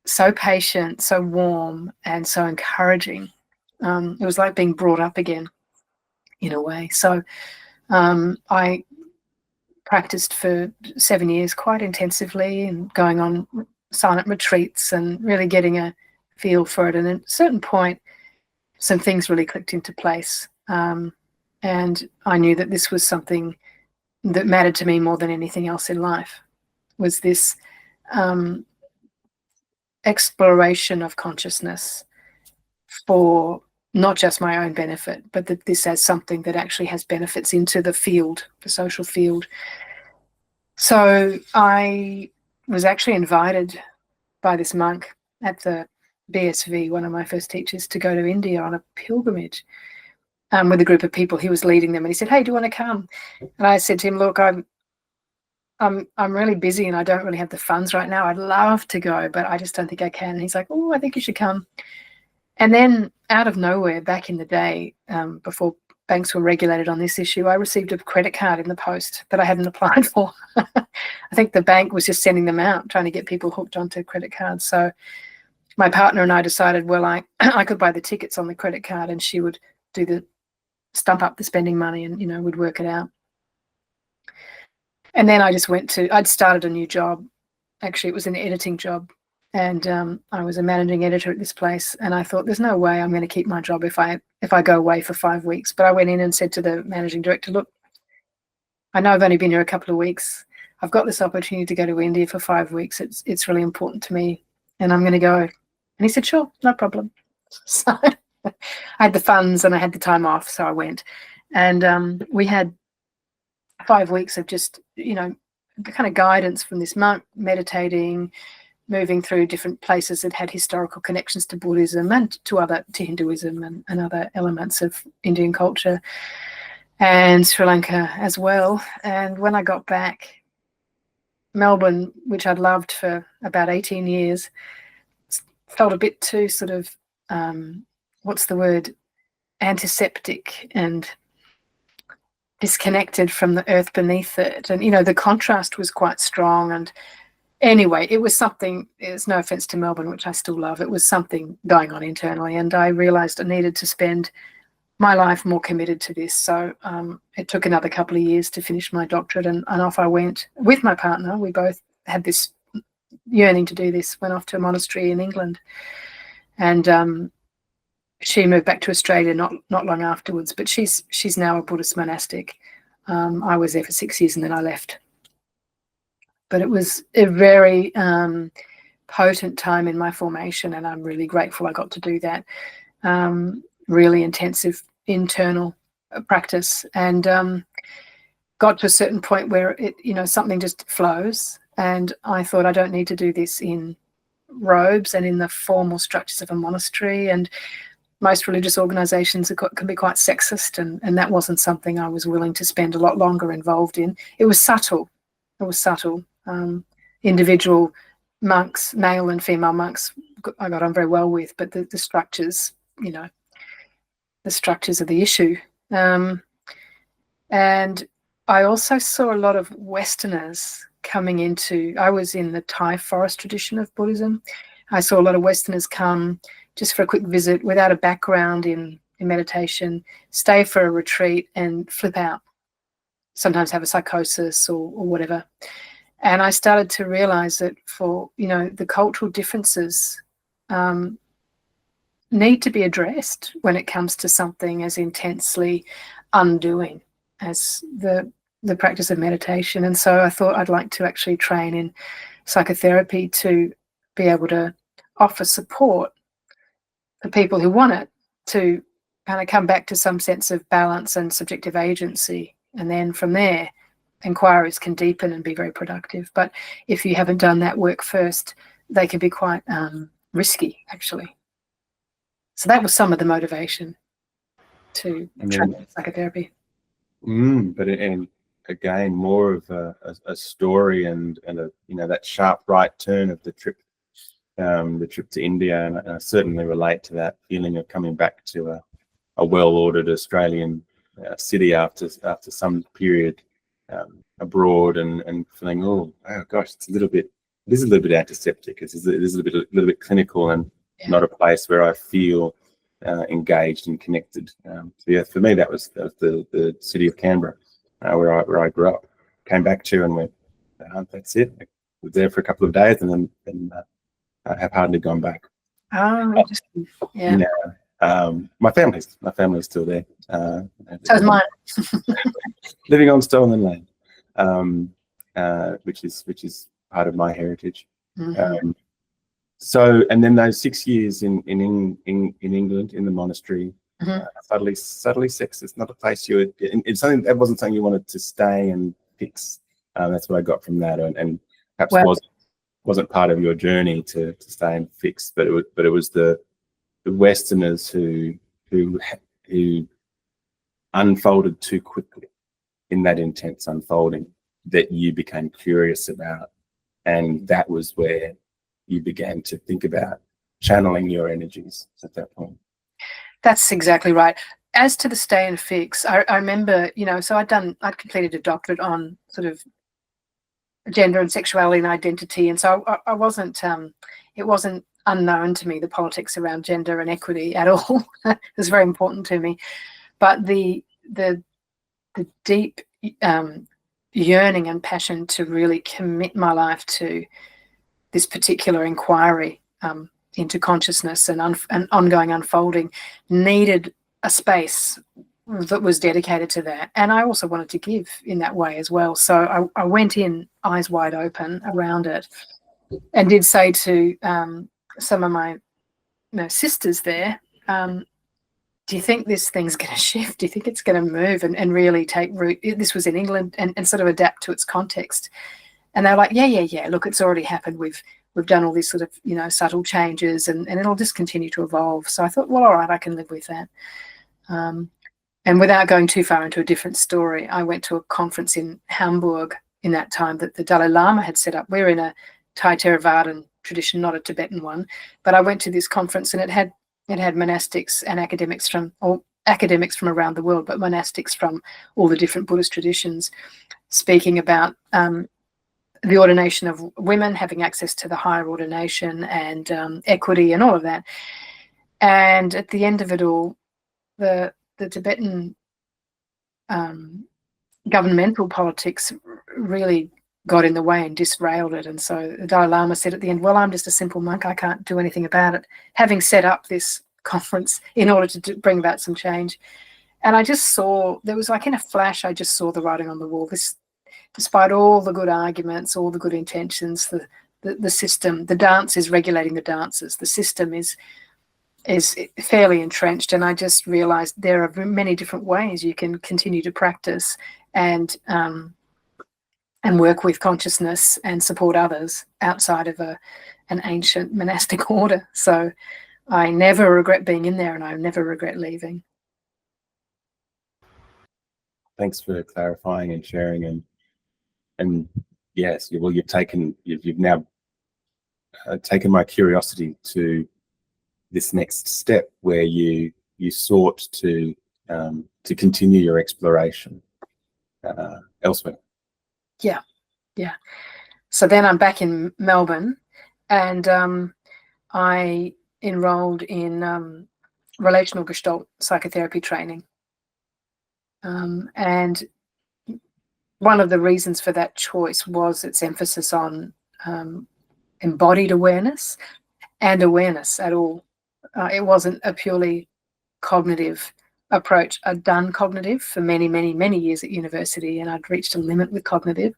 so patient, so warm, and so encouraging. It was like being brought up again in a way. So I practiced for 7 years quite intensively and going on silent retreats and really getting a feel for it. And at a certain point, some things really clicked into place. And I knew that this was something that mattered to me more than anything else in life, was this exploration of consciousness for not just my own benefit, but that this as something that actually has benefits into the field, the social field. So I was actually invited by this monk at the BSV, one of my first teachers, to go to India on a pilgrimage with a group of people. He was leading them, and he said, "Hey, do you want to come?" And I said to him, "Look, I'm really busy and I don't really have the funds right now. I'd love to go, but I just don't think I can." And he's like, "Oh, I think you should come." And then out of nowhere, back in the day, before banks were regulated on this issue, I received a credit card in the post that I hadn't applied for. I think the bank was just sending them out, trying to get people hooked onto credit cards. So my partner and I decided, well, I could buy the tickets on the credit card and she would stump up the spending money and, would work it out. And then I just I'd started a new job. Actually, it was an editing job. And I was a managing editor at this place. And I thought, there's no way I'm going to keep my job if I go away for 5 weeks. But I went in and said to the managing director, "Look, I know I've only been here a couple of weeks. I've got this opportunity to go to India for 5 weeks. It's really important to me, and I'm going to go." And he said, "Sure, no problem." So I had the funds and I had the time off, so I went. And we had 5 weeks of just, kind of guidance from this monk, meditating, moving through different places that had historical connections to Buddhism and to Hinduism and other elements of Indian culture, and Sri Lanka as well. And when I got back, Melbourne, which I'd loved for about 18 years, felt a bit too sort of, what's the word, antiseptic and disconnected from the earth beneath it. And, the contrast was quite strong. And anyway, it was something, it's no offense to Melbourne, which I still love, it was something going on internally. And I realized I needed to spend my life more committed to this. So it took another couple of years to finish my doctorate, and off I went with my partner. We both had this yearning to do this, went off to a monastery in England. And she moved back to Australia not long afterwards, but she's now a Buddhist monastic. I was there for 6 years and then I left. But it was a very potent time in my formation, and I'm really grateful I got to do that. Really intensive internal practice, and got to a certain point where it, something just flows. And I thought, I don't need to do this in robes and in the formal structures of a monastery. And most religious organizations can be quite sexist, and that wasn't something I was willing to spend a lot longer involved in. It was subtle. Individual monks, male and female monks, I got on very well with, but the structures, the structures of the issue. And I also saw a lot of Westerners coming into, I was in the Thai forest tradition of Buddhism. I saw a lot of Westerners come just for a quick visit without a background in meditation, stay for a retreat and flip out, sometimes have a psychosis or whatever. And I started to realize that for, the cultural differences need to be addressed when it comes to something as intensely undoing as the practice of meditation. And so I thought I'd like to actually train in psychotherapy to be able to offer support for people who want it, to kind of come back to some sense of balance and subjective agency. And then from there, inquiries can deepen and be very productive. But if you haven't done that work first, they can be quite risky, actually. So that was some of the motivation to train psychotherapy. And again, more of a story and that sharp right turn of the trip to India, and I certainly relate to that feeling of coming back to a well-ordered Australian city after some period abroad, and feeling, oh gosh, this is a little bit antiseptic. It is a little bit clinical, and not a place where I feel engaged and connected. So for me, that was the city of Canberra, where I grew up. Came back to and went, that's it. I was there for a couple of days, and then I have hardly gone back. Oh, interesting. Yeah. My family's still there. So is mine. Living on stolen land, which is part of my heritage. Mm-hmm. So, and then those 6 years in England in the monastery, mm-hmm. subtly sexist. Not a place you would. It's something that wasn't something you wanted to stay and fix. That's what I got from that, and perhaps wasn't part of your journey to stay and fix. But it was the Westerners who unfolded too quickly in that intense unfolding that you became curious about, and that was where you began to think about channeling your energies at that point. That's exactly right. As to the stay and fix, I remember, so I'd completed a doctorate on sort of gender and sexuality and identity, and so I wasn't, it wasn't unknown to me, the politics around gender and equity at all. It was very important to me. But the deep yearning and passion to really commit my life to this particular inquiry into consciousness and ongoing unfolding needed a space that was dedicated to that. And I also wanted to give in that way as well. So I went in eyes wide open around it, and did say to some of my sisters there. Do you think this thing's going to shift? Do you think it's going to move and really take root? This was in England, and sort of adapt to its context. And they're like, yeah. Look, it's already happened. We've done all these sort of, subtle changes, and it'll just continue to evolve. So I thought, well, all right, I can live with that. And without going too far into a different story, I went to a conference in Hamburg in that time that the Dalai Lama had set up. We're in a Thai Theravadan tradition, not a Tibetan one, but I went to this conference, and it had monastics and academics from around the world, but monastics from all the different Buddhist traditions, speaking about the ordination of women, having access to the higher ordination, and equity and all of that. And at the end of it all, the Tibetan governmental politics really got in the way and disrailed it. And so the Dalai Lama said at the end, well, I'm just a simple monk. I can't do anything about it, having set up this conference in order to bring about some change. And I just saw, there was like in a flash, I just saw the writing on the wall. This, despite all the good arguments, all the good intentions, the system, the dance is regulating the dancers. The system is fairly entrenched. And I just realized there are many different ways you can continue to practice and work with consciousness and support others outside of an ancient monastic order. So I never regret being in there, and I never regret leaving. Thanks for clarifying and sharing, and yes, you've now taken my curiosity to this next step where you sought to continue your exploration elsewhere. Yeah. So then I'm back in Melbourne, and I enrolled in relational Gestalt psychotherapy training. And one of the reasons for that choice was its emphasis on embodied awareness and awareness at all. It wasn't a purely cognitive approach. I'd done cognitive for many, many, many years at university, and I'd reached a limit with cognitive.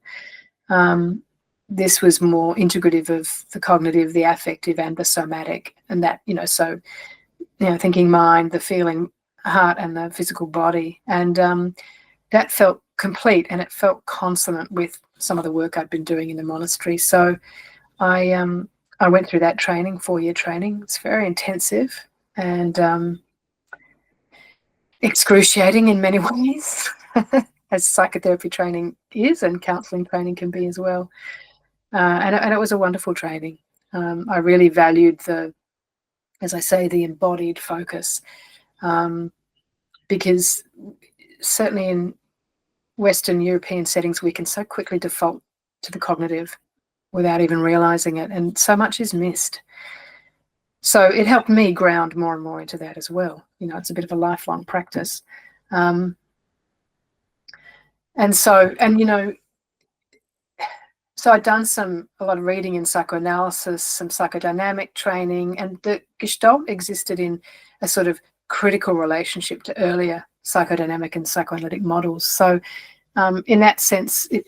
This was more integrative of the cognitive, the affective, and the somatic, and that, thinking mind, the feeling heart, and the physical body. And that felt complete, and it felt consonant with some of the work I'd been doing in the monastery. So I went through that training, 4-year training. It's very intensive and excruciating in many ways, as psychotherapy training is, and counselling training can be as well. And it was a wonderful training. I really valued the embodied focus, because certainly in Western European settings, we can so quickly default to the cognitive without even realizing it, and so much is missed. So it helped me ground more and more into that as well. It's a bit of a lifelong practice. So I'd done a lot of reading in psychoanalysis, some psychodynamic training, and the Gestalt existed in a sort of critical relationship to earlier psychodynamic and psychoanalytic models. So in that sense, it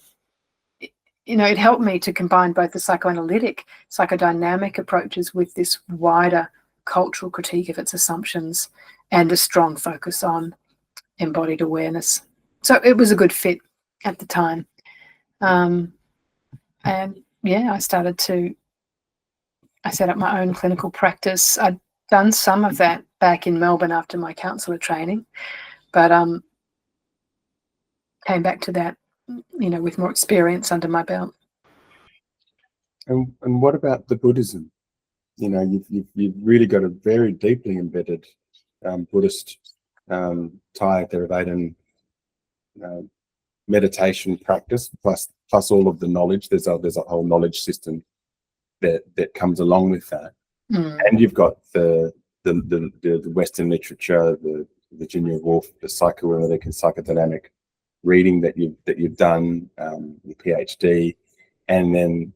helped me to combine both the psychoanalytic, psychodynamic approaches with this wider cultural critique of its assumptions and a strong focus on embodied awareness. So it was a good fit at the time. And yeah, I set up my own clinical practice. I'd done some of that back in Melbourne after my counsellor training, but came back to that, with more experience under my belt. And what about the Buddhism? You've really got a very deeply embedded Buddhist Thai Theravadan meditation practice, plus all of the knowledge. There's a whole knowledge system that comes along with that, and you've got the Western literature, the Virginia Woolf, the psychoanalytic and psychodynamic reading that you've done, your PhD, and then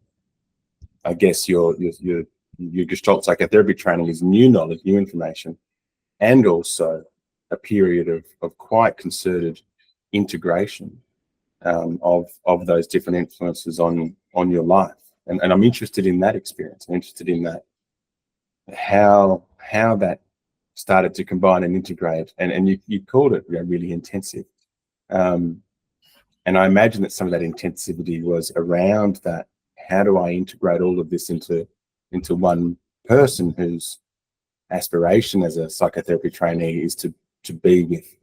I guess your Gestalt psychotherapy training is new knowledge, new information, and also a period of quite concerted integration of those different influences on your life. And I'm interested in that experience. I'm interested in that, how how that started to combine and integrate, and you called it, really intensive. And I imagine that some of that intensivity was around that. How do I integrate all of this into one person whose aspiration as a psychotherapy trainee is to be with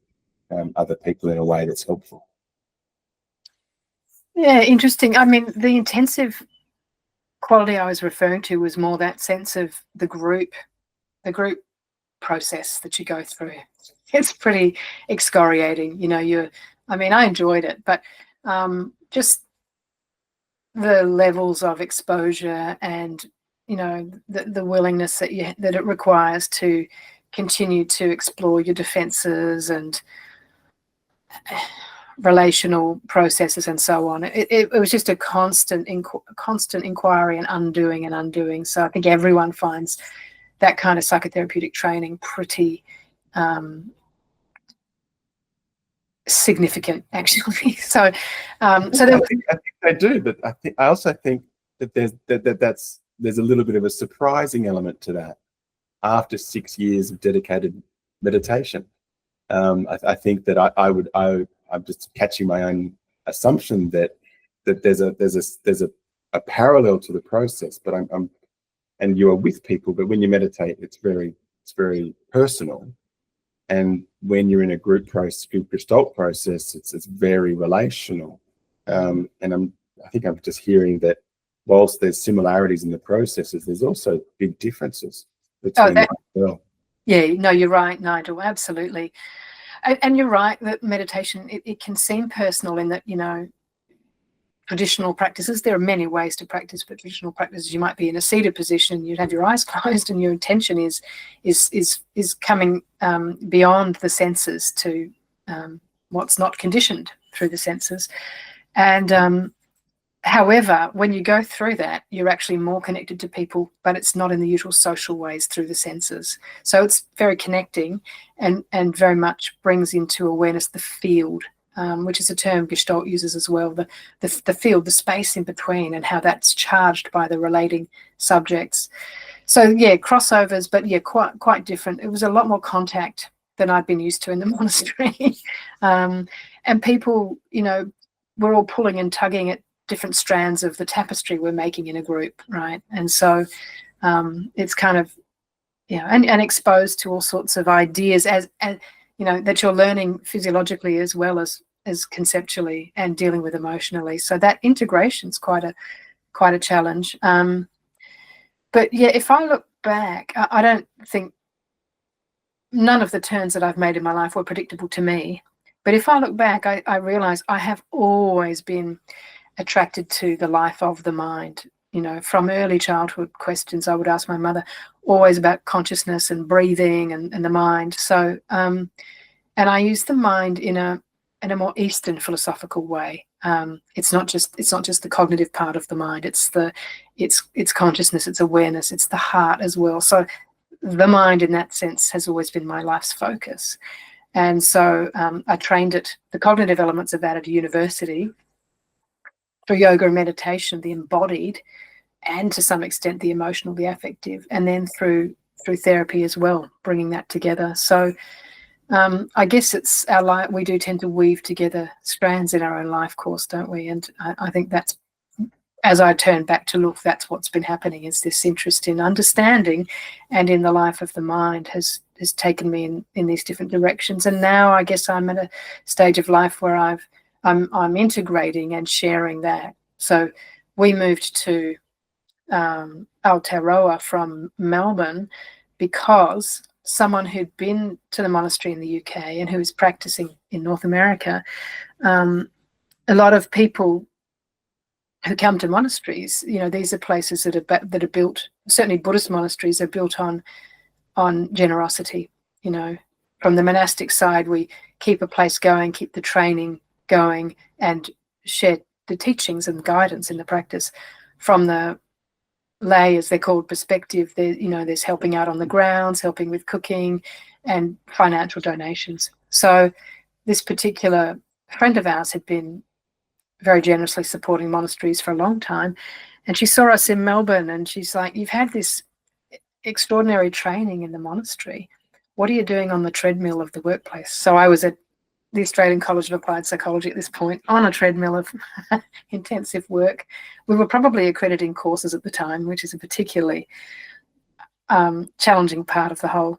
other people in a way that's helpful? Yeah, interesting. I mean, the intensive quality I was referring to was more that sense of the group process that you go through. It's pretty excoriating, I enjoyed it, but just the levels of exposure and the willingness that it requires to continue to explore your defenses and relational processes and so on. It was just a constant inquiry and undoing. So I think everyone finds that kind of psychotherapeutic training pretty significant, actually. So I think they do, but I also think that there's a little bit of a surprising element to that after 6 years of dedicated meditation. I think that I'm just catching my own assumption that there's a parallel to the process, but and you are with people, but when you meditate, it's very personal. And when you're in a group gestalt process, it's very relational. And I think I'm just hearing that whilst there's similarities in the processes, there's also big differences between them as well. Yeah, no, you're right, Nigel, absolutely. And you're right that meditation, it can seem personal in that, traditional practices, there are many ways to practice, but traditional practices, you might be in a seated position, you'd have your eyes closed, and your intention is coming beyond the senses to what's not conditioned through the senses. And however, when you go through that, you're actually more connected to people, but it's not in the usual social ways through the senses. So it's very connecting and very much brings into awareness the field, which is a term Gestalt uses as well, the field, the space in between, and how that's charged by the relating subjects. So yeah, crossovers, but yeah, quite different. It was a lot more contact than I'd been used to in the monastery. And people, we're all pulling and tugging at different strands of the tapestry we're making in a group, right? And so it's kind of, and exposed to all sorts of ideas as that you're learning physiologically as well as conceptually and dealing with emotionally. So that integration's quite a challenge. But yeah, if I look back, I don't think none of the turns that I've made in my life were predictable to me. But if I look back, I realize I have always been attracted to the life of the mind. From early childhood questions I would ask my mother, always about consciousness and breathing and the mind. So, and I use the mind in a more Eastern philosophical way. It's not just the cognitive part of the mind. It's consciousness, it's awareness, it's the heart as well. So the mind in that sense has always been my life's focus. And so I trained the cognitive elements of that at a university through yoga and meditation, the embodied, and to some extent the emotional, the affective, and then through therapy as well, bringing that together. So I guess it's our life. We do tend to weave together strands in our own life course, don't we? And I think that's, as I turn back to look, that's what's been happening, is this interest in understanding and in the life of the mind has taken me in these different directions. And now I guess I'm at a stage of life where I'm integrating and sharing that. So we moved to Aotearoa from Melbourne because someone who'd been to the monastery in the UK and who was practicing in North America, a lot of people who come to monasteries, these are places that are built, certainly Buddhist monasteries are built on generosity. From the monastic side, we keep a place going, keep the training going, and share the teachings and guidance in the practice. From the lay, as they're called, perspective, there's helping out on the grounds, helping with cooking, and financial donations. So this particular friend of ours had been very generously supporting monasteries for a long time, and she saw us in Melbourne, and she's like, "You've had this extraordinary training in the monastery. What are you doing on the treadmill of the workplace? So I was at the Australian College of Applied Psychology at this point on a treadmill of intensive work. We were probably accrediting courses at the time, which is a particularly challenging part of the whole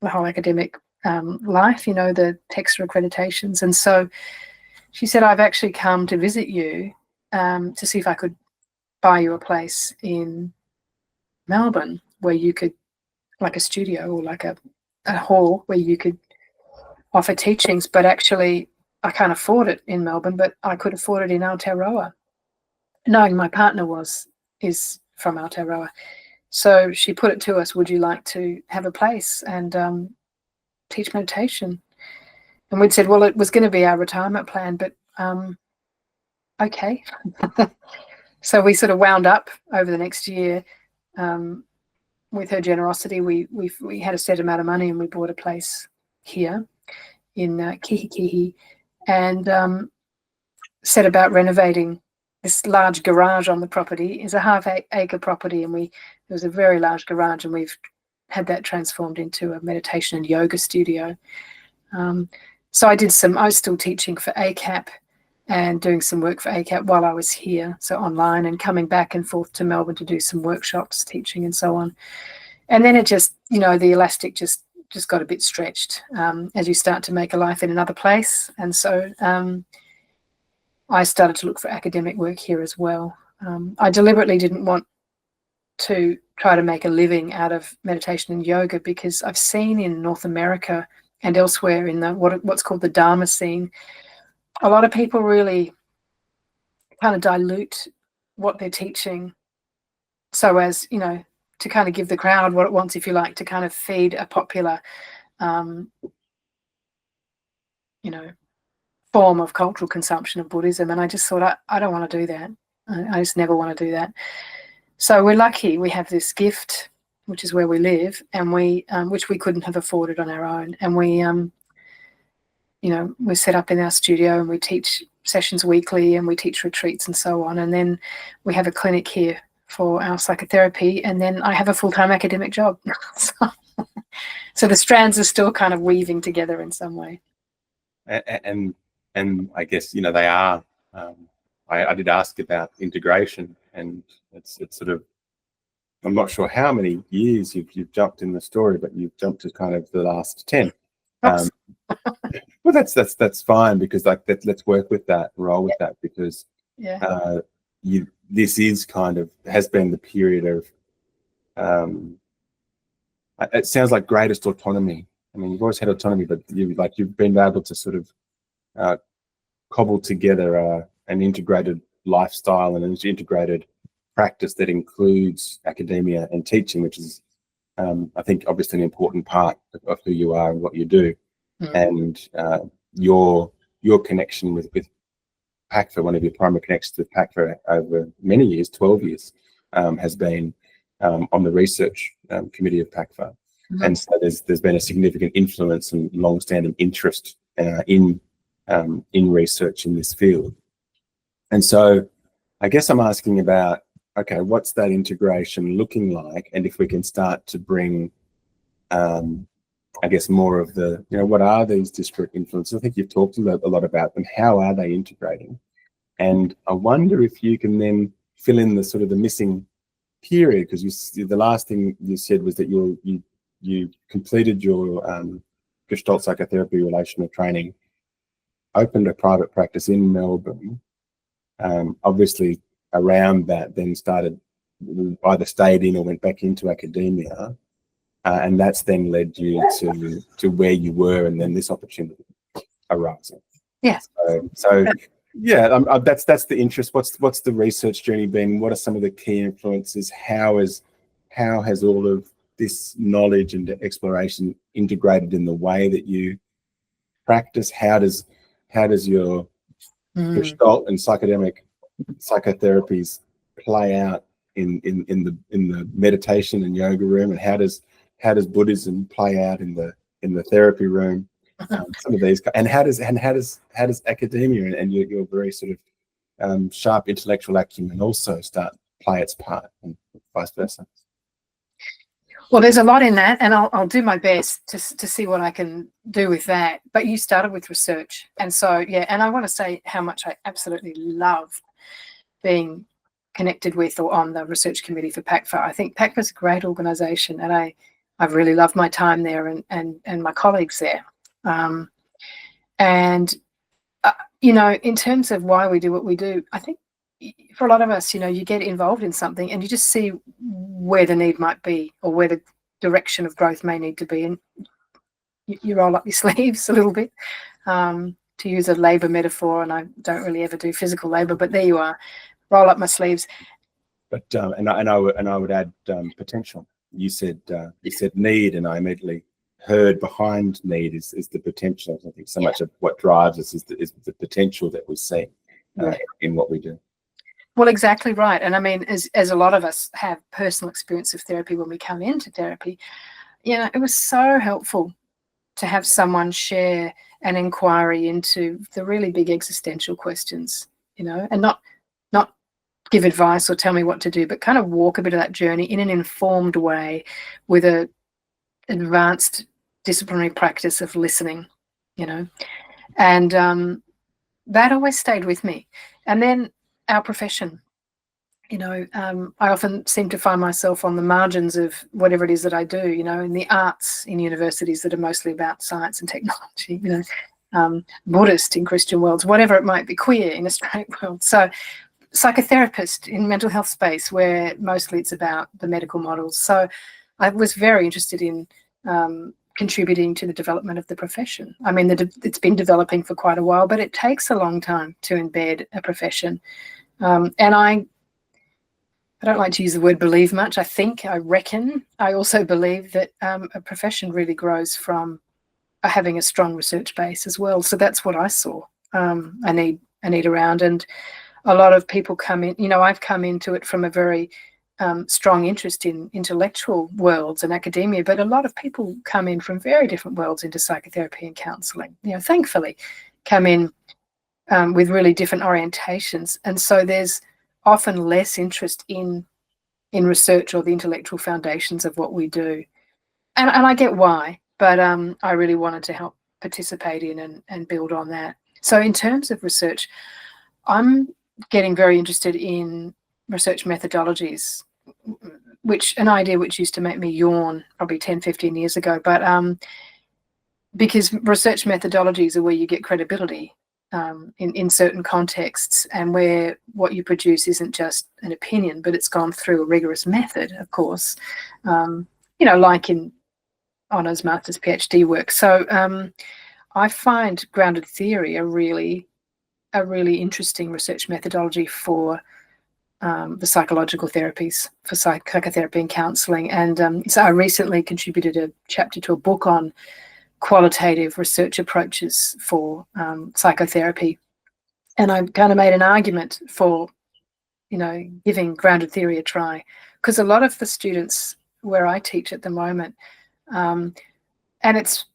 academic life, you know, the texture accreditations. And so she said, I've actually come to visit you to see if I could buy you a place in Melbourne where you could, like a studio or like a hall where you could offer teachings, but actually I can't afford it in Melbourne, but I could afford it in Aotearoa, knowing my partner is from Aotearoa. So she put it to us, would you like to have a place and teach meditation? And we'd said, well, it was going to be our retirement plan, but okay. So we sort of wound up over the next year. With her generosity, we had a set amount of money and we bought a place here in Kihikihi and set about renovating this large garage on the property. It's a half-acre property, and there was a very large garage, and we've had that transformed into a meditation and yoga studio. So I was still teaching for ACAP and doing some work for ACAP while I was here, so online, and coming back and forth to Melbourne to do some workshops, teaching and so on. And then it just, you know, the elastic just got a bit stretched as you start to make a life in another place. And so I started to look for academic work here as well. I deliberately didn't want to try to make a living out of meditation and yoga because I've seen in North America and elsewhere in what's called the Dharma scene, a lot of people really kind of dilute what they're teaching so as, you know, to kind of give the crowd what it wants, if you like, to kind of feed a popular, you know, form of cultural consumption of Buddhism. And I just thought, I don't want to do that. I just never want to do that. So we're lucky we have this gift, which is where we live, and which we couldn't have afforded on our own. And you know, we're set up in our studio and we teach sessions weekly and we teach retreats and so on. And then we have a clinic here for our psychotherapy. And then I have a full-time academic job. So the strands are still kind of weaving together in some way. And I guess, you know, they are, I did ask about integration, and it's sort of, I'm not sure how many years you've jumped in the story, but you've jumped to kind of the last 10. Well, that's fine, because like let's work with that, roll with that, because this is kind of has been the period of it sounds like greatest autonomy. I mean, you've always had autonomy, but you've been able to sort of cobble together an integrated lifestyle and an integrated practice that includes academia and teaching, which is I think obviously an important part of who you are and what you do. And your connection with PACFA, one of your primary connections with PACFA over many years, 12 years, has been on the research committee of PACFA. And so there's been a significant influence and long-standing interest in research in this field. And so I guess I'm asking about, okay, what's that integration looking like? And if we can start to bring I guess more of the, you know, what are these disparate influences? I think you've talked a lot about them. How are they integrating? And I wonder if you can then fill in the sort of the missing period, because the last thing you said was that you completed your Gestalt psychotherapy relational training, opened a private practice in Melbourne. Obviously, around that, then either stayed in or went back into academia. And that's then led you to where you were, and then this opportunity arising. Yeah. So yeah, that's the interest. What's the research journey been? What are some of the key influences? How has all of this knowledge and exploration integrated in the way that you practice? How does your Gestalt and psychedelic psychotherapies play out in the meditation and yoga room, and how does Buddhism play out in the therapy room? Some of these, and how does academia and your very sort of sharp intellectual acumen also start play its part, and vice versa? Well, there's a lot in that, and I'll do my best to see what I can do with that. But you started with research, and so yeah, and I want to say how much I absolutely love being connected with or on the research committee for PACFA. I think PACFA is a great organisation, and I've really loved my time there and my colleagues there. And you know, in terms of why we do what we do, I think for a lot of us, you know, you get involved in something and you just see where the need might be or where the direction of growth may need to be, and you roll up your sleeves a little bit, to use a labour metaphor, and I don't really ever do physical labour, but there you are, roll up my sleeves. But and I would add potential. You said need, and I immediately heard behind need is the potential. I think so much of what drives us is the potential that we see in what we do. Well, exactly right. And I mean, as a lot of us have personal experience of therapy when we come into therapy, you know, it was so helpful to have someone share an inquiry into the really big existential questions, you know, and not give advice or tell me what to do, but kind of walk a bit of that journey in an informed way with a advanced disciplinary practice of listening, you know, and that always stayed with me. And then our profession, you know, I often seem to find myself on the margins of whatever it is that I do, you know, in the arts in universities that are mostly about science and technology, you know, Buddhist in Christian worlds, whatever it might be, queer in a straight world. So psychotherapist in mental health space where mostly it's about the medical models. So I was very interested in contributing to the development of the profession. I mean, it's been developing for quite a while, but it takes a long time to embed a profession. And I don't like to use the word believe much. I reckon, I also believe that a profession really grows from having a strong research base as well. So that's what I saw I need around. And a lot of people come in, you know, I've come into it from a very strong interest in intellectual worlds and academia, but a lot of people come in from very different worlds into psychotherapy and counselling, you know, thankfully come in with really different orientations. And so there's often less interest in research or the intellectual foundations of what we do. And I get why, but I really wanted to help participate in and build on that. So in terms of research, I'm getting very interested in research methodologies, which an idea which used to make me yawn probably 10, 15 years ago, but because research methodologies are where you get credibility in certain contexts, and where what you produce isn't just an opinion, but it's gone through a rigorous method, of course, you know, like in honours, master's, PhD work. So I find grounded theory a really interesting research methodology for the psychological therapies, for psychotherapy and counselling. And so I recently contributed a chapter to a book on qualitative research approaches for psychotherapy. And I kind of made an argument for, you know, giving grounded theory a try, because a lot of the students where I teach at the moment, and it's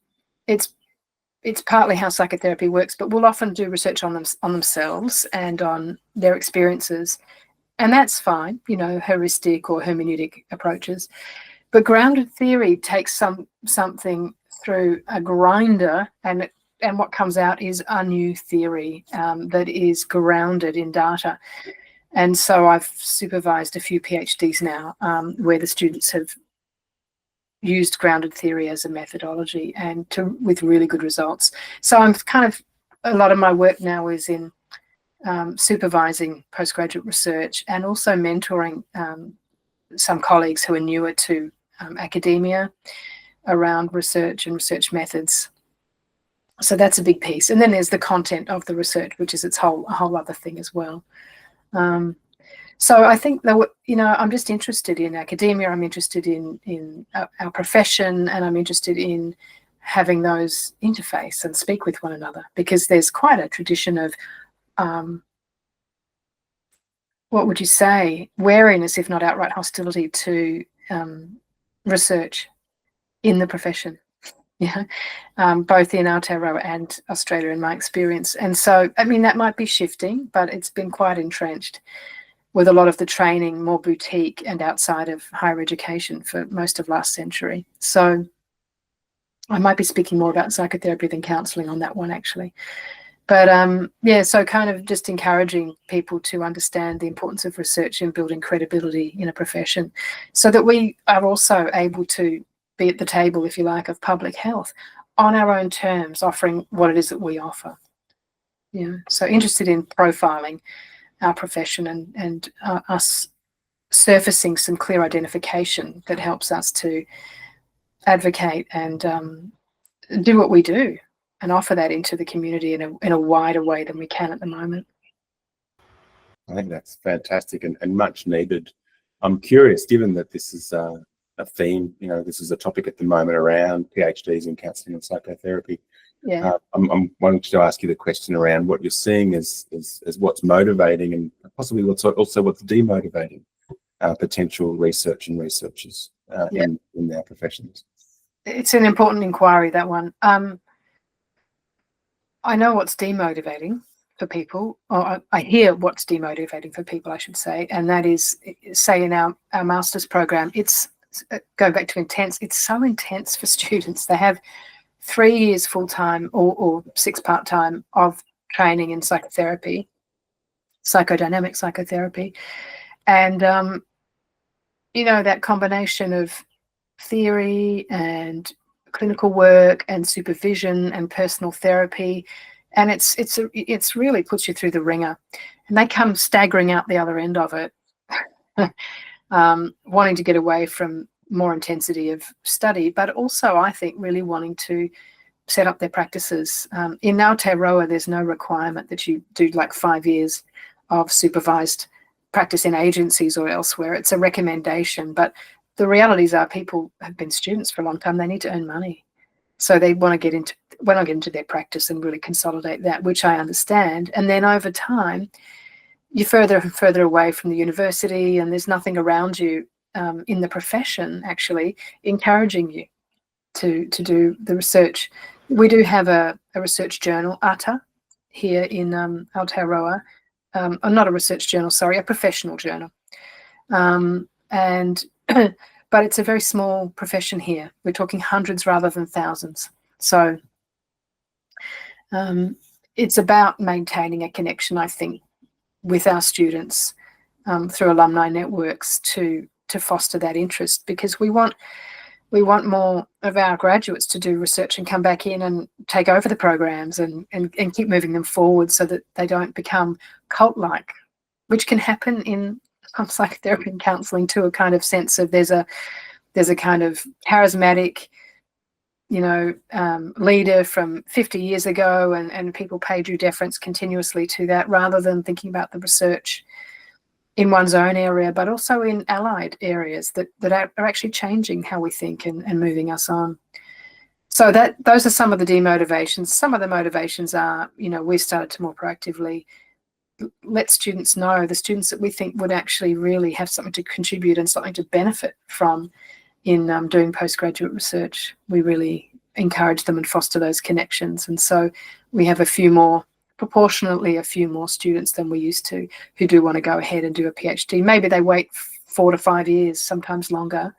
partly how psychotherapy works, but we'll often do research on themselves and on their experiences, and that's fine, you know, heuristic or hermeneutic approaches. But grounded theory takes something through a grinder, and what comes out is a new theory that is grounded in data. And so I've supervised a few PhDs now where the students have used grounded theory as a methodology, and with really good results. So I'm kind of, a lot of my work now is in supervising postgraduate research and also mentoring some colleagues who are newer to academia around research and research methods. So that's a big piece. And then there's the content of the research, which is a whole other thing as well. So I think that, you know, I'm just interested in academia. I'm interested in our profession, and I'm interested in having those interface and speak with one another, because there's quite a tradition of, what would you say, wariness, if not outright hostility to research in the profession. Yeah, both in Aotearoa and Australia, in my experience. And so, I mean, that might be shifting, but it's been quite entrenched. with a lot of the training more boutique and outside of higher education for most of last century. So I might be speaking more about psychotherapy than counselling on that one, actually. But yeah, so kind of just encouraging people to understand the importance of research in building credibility in a profession, so that we are also able to be at the table, if you like, of public health on our own terms, offering what it is that we offer. Yeah, so interested in profiling our profession and us surfacing some clear identification that helps us to advocate and do what we do and offer that into the community in a wider way than we can at the moment. I think that's fantastic and much needed. I'm curious, given that this is a theme, this is a topic at the moment around PhDs in counselling and psychotherapy. Yeah. I'm wanting to ask you the question around what you're seeing as what's motivating and possibly what's demotivating potential research and researchers in their professions. It's an important inquiry, that one. I know what's demotivating for people, or I hear what's demotivating for people, I should say, and that is, say, in our master's program, it's, go back to intense, it's so intense for students. They have 3 years full-time or 6 part-time of training in psychotherapy, psychodynamic psychotherapy, and that combination of theory and clinical work and supervision and personal therapy, and it's really puts you through the ringer, and they come staggering out the other end of it, wanting to get away from more intensity of study, but also, I think, really wanting to set up their practices. In Aotearoa, there's no requirement that you do like 5 years of supervised practice in agencies or elsewhere. It's a recommendation, but the realities are people have been students for a long time. They need to earn money. So they want to get into their practice and really consolidate that, which I understand. And then over time, you're further and further away from the university, and there's nothing around you in the profession actually encouraging you to do the research. We do have a research journal, ATA, here in Aotearoa. Not a research journal, sorry, a professional journal. But it's a very small profession here. We're talking hundreds rather than thousands. So it's about maintaining a connection, I think, with our students through alumni networks to foster that interest, because we want more of our graduates to do research and come back in and take over the programs and keep moving them forward, so that they don't become cult-like, which can happen in psychotherapy and counselling too. A kind of sense of there's a kind of charismatic, leader from 50 years ago, and people pay due deference continuously to that, rather than thinking about the research in one's own area, but also in allied areas that are actually changing how we think and moving us on. So those are some of the demotivations. Some of the motivations are, we started to more proactively let students know, the students that we think would actually really have something to contribute and something to benefit from in doing postgraduate research. We really encourage them and foster those connections. And so we have proportionately a few more students than we used to who do want to go ahead and do a PhD. Maybe they wait 4 to 5 years, sometimes longer.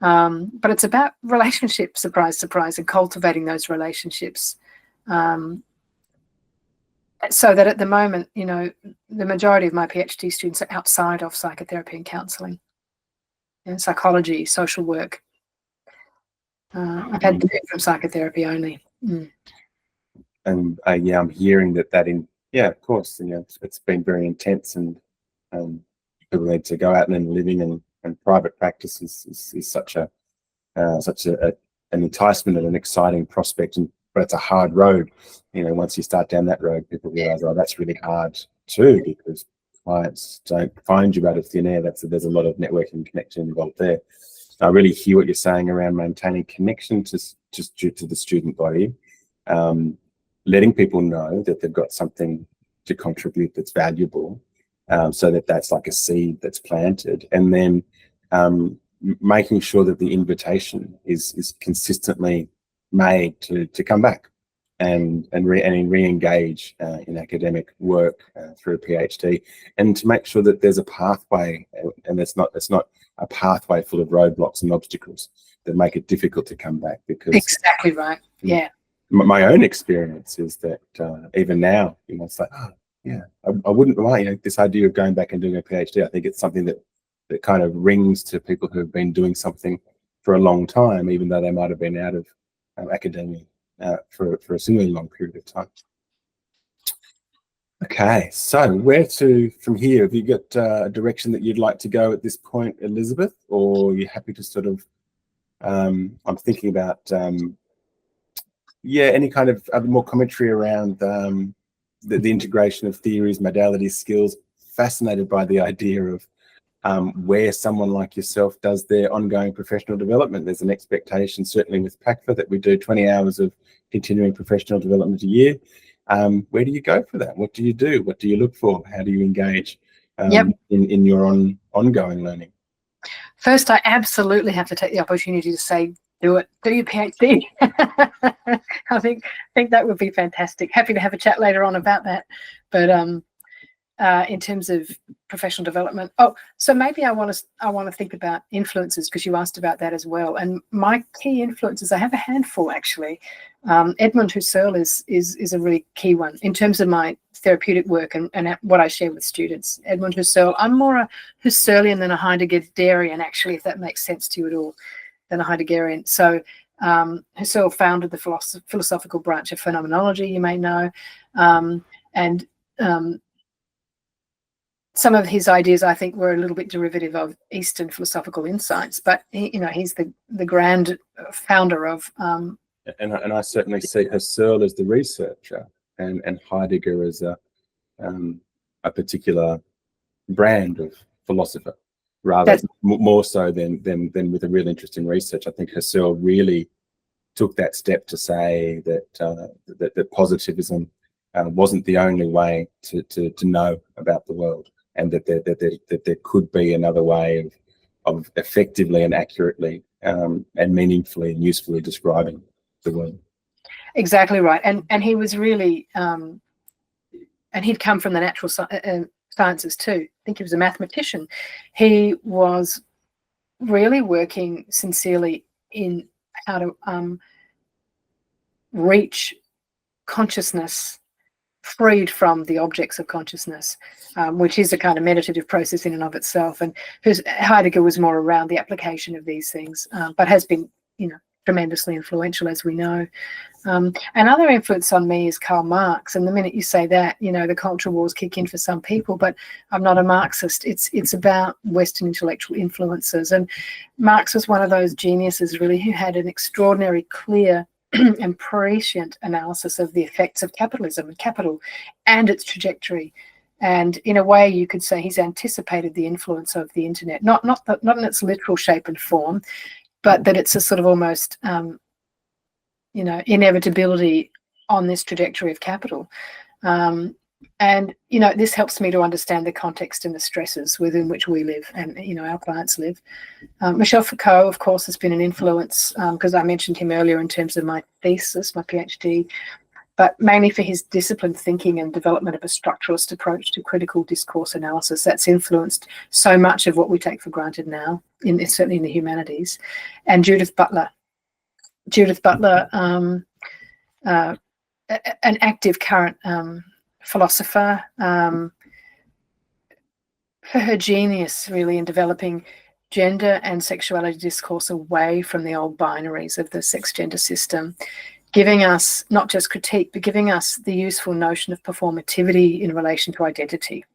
But it's about relationships, surprise, surprise, and cultivating those relationships. So that at the moment, the majority of my PhD students are outside of psychotherapy and counselling, and psychology, social work. I've had from psychotherapy only. And I'm hearing that of course, it's been very intense, and people need to go out and then living and private practice is such an enticement and an exciting prospect, but it's a hard road. Once you start down that road, people realize, that's really hard too, because clients don't find you out of thin air. There's a lot of networking and connection involved there. I really hear what you're saying around maintaining connection to the student body, letting people know that they've got something to contribute that's valuable, so that's like a seed that's planted, and then making sure that the invitation is consistently made to come back. and re-engage in academic work through a PhD, and to make sure that there's a pathway, and it's not a pathway full of roadblocks and obstacles that make it difficult to come back. Because exactly right. Yeah. My own experience is that even now, it's like, oh, yeah, I wouldn't mind, this idea of going back and doing a PhD. I think it's something that kind of rings to people who have been doing something for a long time, even though they might have been out of academia for a similarly long period of time. Okay, so where to from here? Have you got a direction that you'd like to go at this point, Elizabeth, or are you happy to sort of, I'm thinking about, yeah, any kind of other more commentary around the integration of theories, modalities, skills. Fascinated by the idea of where someone like yourself does their ongoing professional development. There's an expectation, certainly with PACFA, that we do 20 hours of continuing professional development a year. Where do you go for that? What do you do? What do you look for? How do you engage in your ongoing learning? First, I absolutely have to take the opportunity to say, do it. Do your PhD. I think that would be fantastic. Happy to have a chat later on about that. But in terms of professional development, so maybe I want to think about influences, because you asked about that as well. And my key influences, I have a handful actually. Edmund Husserl is a really key one in terms of my therapeutic work and what I share with students. Edmund Husserl. I'm more a Husserlian than a Heideggerian, actually, if that makes sense to you at all, than a Heideggerian. So Husserl founded the philosophical branch of phenomenology, you may know, and some of his ideas, I think, were a little bit derivative of Eastern philosophical insights, but he's the grand founder of. And I certainly see Husserl as the researcher, and Heidegger as a particular brand of philosopher, rather more so than with a real interest in research. I think Husserl really took that step to say that that positivism wasn't the only way to know about the world, and that there could be another way of effectively and accurately and meaningfully and usefully describing the world. Exactly right, and he was really, and he'd come from the natural sciences too. I think he was a mathematician. He was really working sincerely in how to reach consciousness freed from the objects of consciousness, which is a kind of meditative process in and of itself. And Heidegger was more around the application of these things, but has been, tremendously influential, as we know. Another influence on me is Karl Marx. And the minute you say that, the culture wars kick in for some people, but I'm not a Marxist. It's about Western intellectual influences. And Marx was one of those geniuses, really, who had an extraordinary, clear and prescient analysis of the effects of capitalism and capital and its trajectory. And in a way, you could say he's anticipated the influence of the internet, not in its literal shape and form, but that it's a sort of almost, inevitability on this trajectory of capital. And, this helps me to understand the context and the stresses within which we live and, our clients live. Michel Foucault, of course, has been an influence, because I mentioned him earlier in terms of my thesis, my PhD, but mainly for his disciplined thinking and development of a structuralist approach to critical discourse analysis. That's influenced so much of what we take for granted now, certainly in the humanities. And Judith Butler, an active current philosopher, for her genius really in developing gender and sexuality discourse away from the old binaries of the sex-gender system, giving us not just critique, but giving us the useful notion of performativity in relation to identity.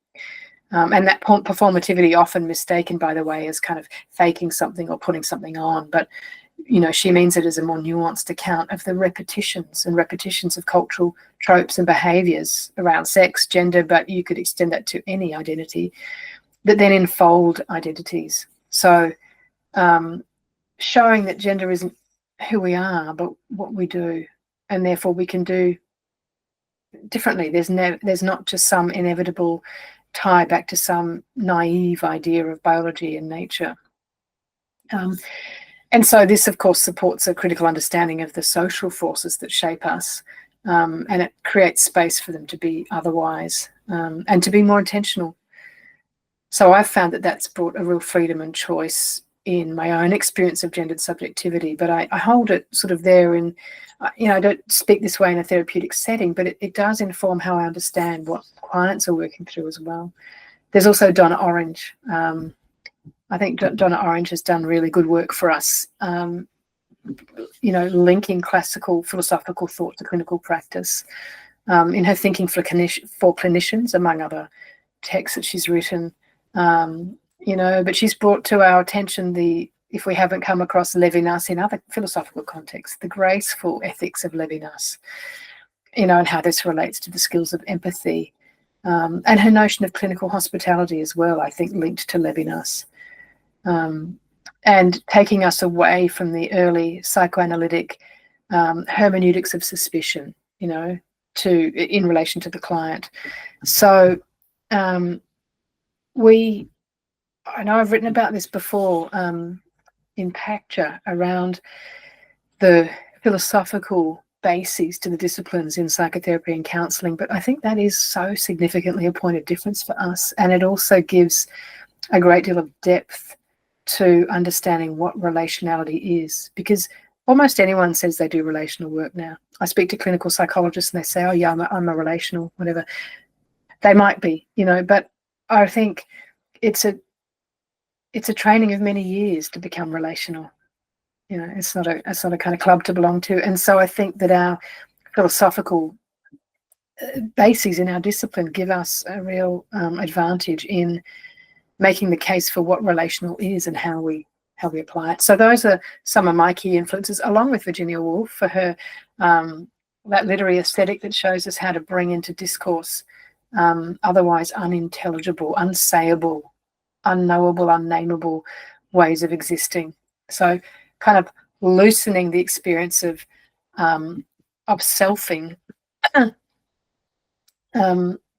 And that performativity often mistaken, by the way, as kind of faking something or putting something on. But, she means it as a more nuanced account of the repetitions of cultural tropes and behaviours around sex, gender, but you could extend that to any identity, that then enfold identities. So showing that gender isn't who we are, but what we do, and therefore we can do differently. There's not just some inevitable tie back to some naive idea of biology and nature. And so this, of course, supports a critical understanding of the social forces that shape us, and it creates space for them to be otherwise, and to be more intentional. So I've found that that's brought a real freedom and choice in my own experience of gendered subjectivity, but I hold it sort of there in, I don't speak this way in a therapeutic setting, but it does inform how I understand what clients are working through as well. There's also Donna Orange. I think Donna Orange has done really good work for us, linking classical philosophical thought to clinical practice, in her Thinking for Clinicians, among other texts that she's written. But she's brought to our attention if we haven't come across Levinas in other philosophical contexts, the graceful ethics of Levinas, and how this relates to the skills of empathy, and her notion of clinical hospitality as well, I think linked to Levinas, and taking us away from the early psychoanalytic hermeneutics of suspicion, in relation to the client. So I know I've written about this before in Pacture around the philosophical bases to the disciplines in psychotherapy and counselling, but I think that is so significantly a point of difference for us, and it also gives a great deal of depth to understanding what relationality is, because almost anyone says they do relational work now. I speak to clinical psychologists and they say, oh yeah, I'm a relational, whatever. They might be, but I think it's a training of many years to become relational. It's not a kind of club to belong to. And so I think that our philosophical bases in our discipline give us a real advantage in making the case for what relational is and how we apply it. So those are some of my key influences, along with Virginia Woolf for her that literary aesthetic that shows us how to bring into discourse otherwise unintelligible, unsayable, unknowable, unnameable ways of existing. So kind of loosening the experience of selfing,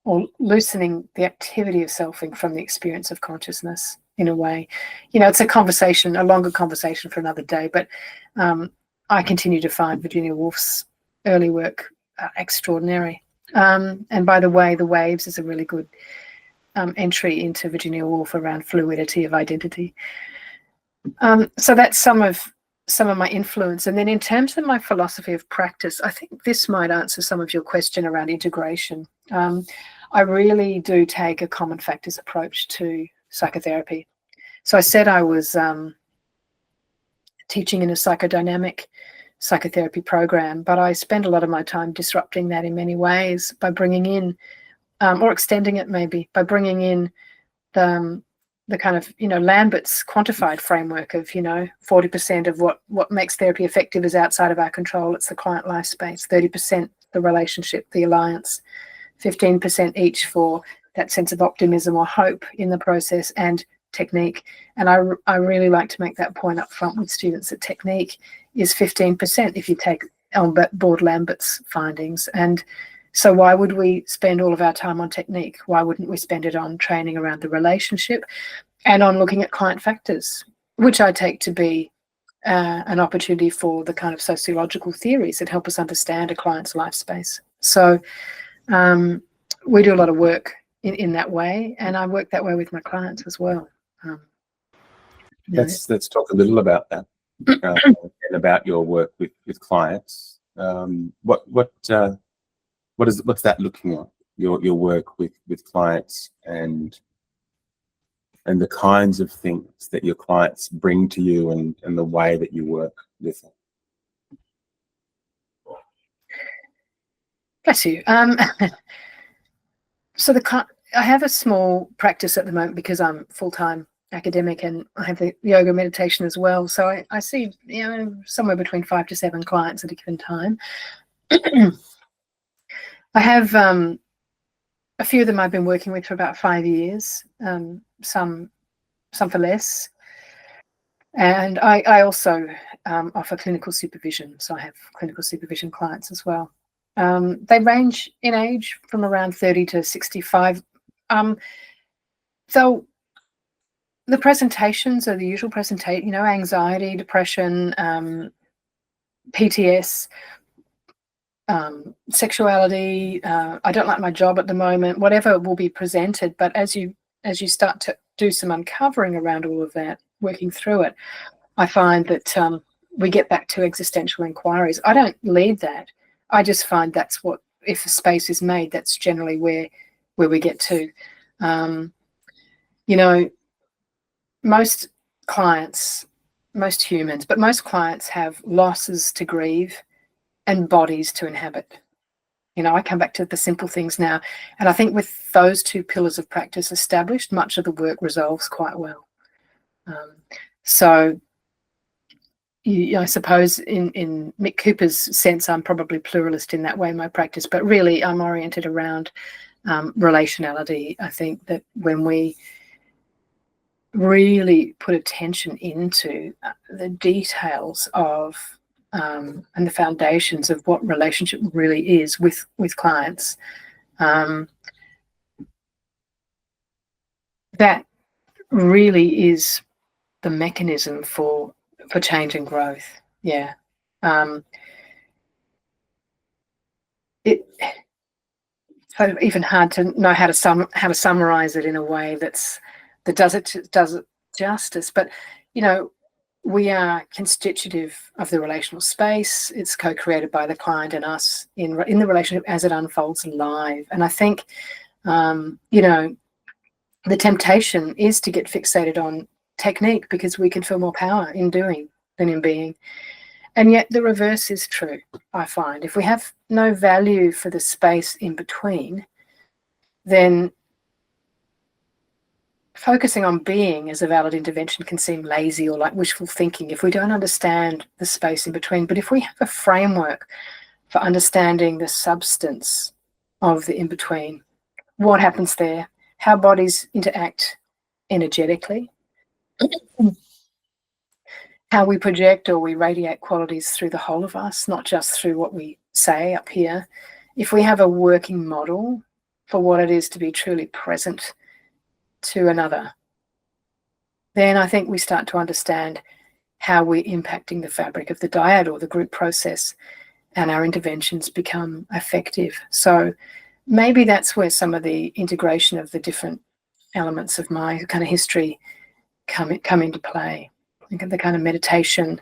or loosening the activity of selfing from the experience of consciousness in a way. It's a longer conversation for another day, but I continue to find Virginia Woolf's early work extraordinary. And by the way, The Waves is a really good entry into Virginia Woolf around fluidity of identity. So that's some of my influence. And then in terms of my philosophy of practice, I think this might answer some of your question around integration. I really do take a common factors approach to psychotherapy. So I said I was teaching in a psychodynamic psychotherapy program, but I spend a lot of my time disrupting that in many ways by bringing in, or extending it maybe, by bringing in the kind of, Lambert's quantified framework of, 40% of what makes therapy effective is outside of our control. It's the client life space, 30% the relationship, the alliance, 15% each for that sense of optimism or hope in the process, and technique. And I really like to make that point up front with students that technique is 15% if you take on board Lambert's findings. And so why would we spend all of our time on technique? Why wouldn't we spend it on training around the relationship and on looking at client factors, which I take to be an opportunity for the kind of sociological theories that help us understand a client's life space. So we do a lot of work in that way, and I work that way with my clients as well. Let's talk a little about that and about your work with clients. What's that looking like? Your work with clients and the kinds of things that your clients bring to you, and the way that you work with them. Bless you. So I have a small practice at the moment because I'm full-time academic, and I have the yoga meditation as well. So I see, somewhere between 5 to 7 clients at a given time. I have a few of them I've been working with for about 5 years, some for less. And I also offer clinical supervision. So I have clinical supervision clients as well. They range in age from around 30 to 65. So the presentations are the usual presentation, anxiety, depression, PTS, sexuality, I don't like my job at the moment, whatever will be presented. But as you start to do some uncovering around all of that, working through it, I find that we get back to existential inquiries. I don't lead that. I just find that's what, if a space is made, that's generally where we get to. You know, most clients, most humans, but most clients have losses to grieve and bodies to inhabit. You know, I come back to the simple things now. And I think with those two pillars of practice established, much of the work resolves quite well. So I suppose in Mick Cooper's sense, I'm probably pluralist in that way in my practice, but really I'm oriented around relationality. I think that when we really put attention into the details of and the foundations of what relationship really is with clients, that really is the mechanism for change and growth. Yeah. It's even hard to know how to summarize it in a way that does it justice. But you know, we are constitutive of the relational space. It's co-created by the client and us in the relationship as it unfolds live. And I think, you know, the temptation is to get fixated on technique because we can feel more power in doing than in being. And yet the reverse is true, I find. If we have no value for the space in between, then focusing on being as a valid intervention can seem lazy or like wishful thinking if we don't understand the space in between. But if we have a framework for understanding the substance of the in-between, what happens there, how bodies interact energetically, how we project or we radiate qualities through the whole of us, not just through what we say up here. If we have a working model for what it is to be truly present to another, then I think we start to understand how we're impacting the fabric of the dyad or the group process, and our interventions become effective. So maybe that's where some of the integration of the different elements of my kind of history come into play. The kind of meditation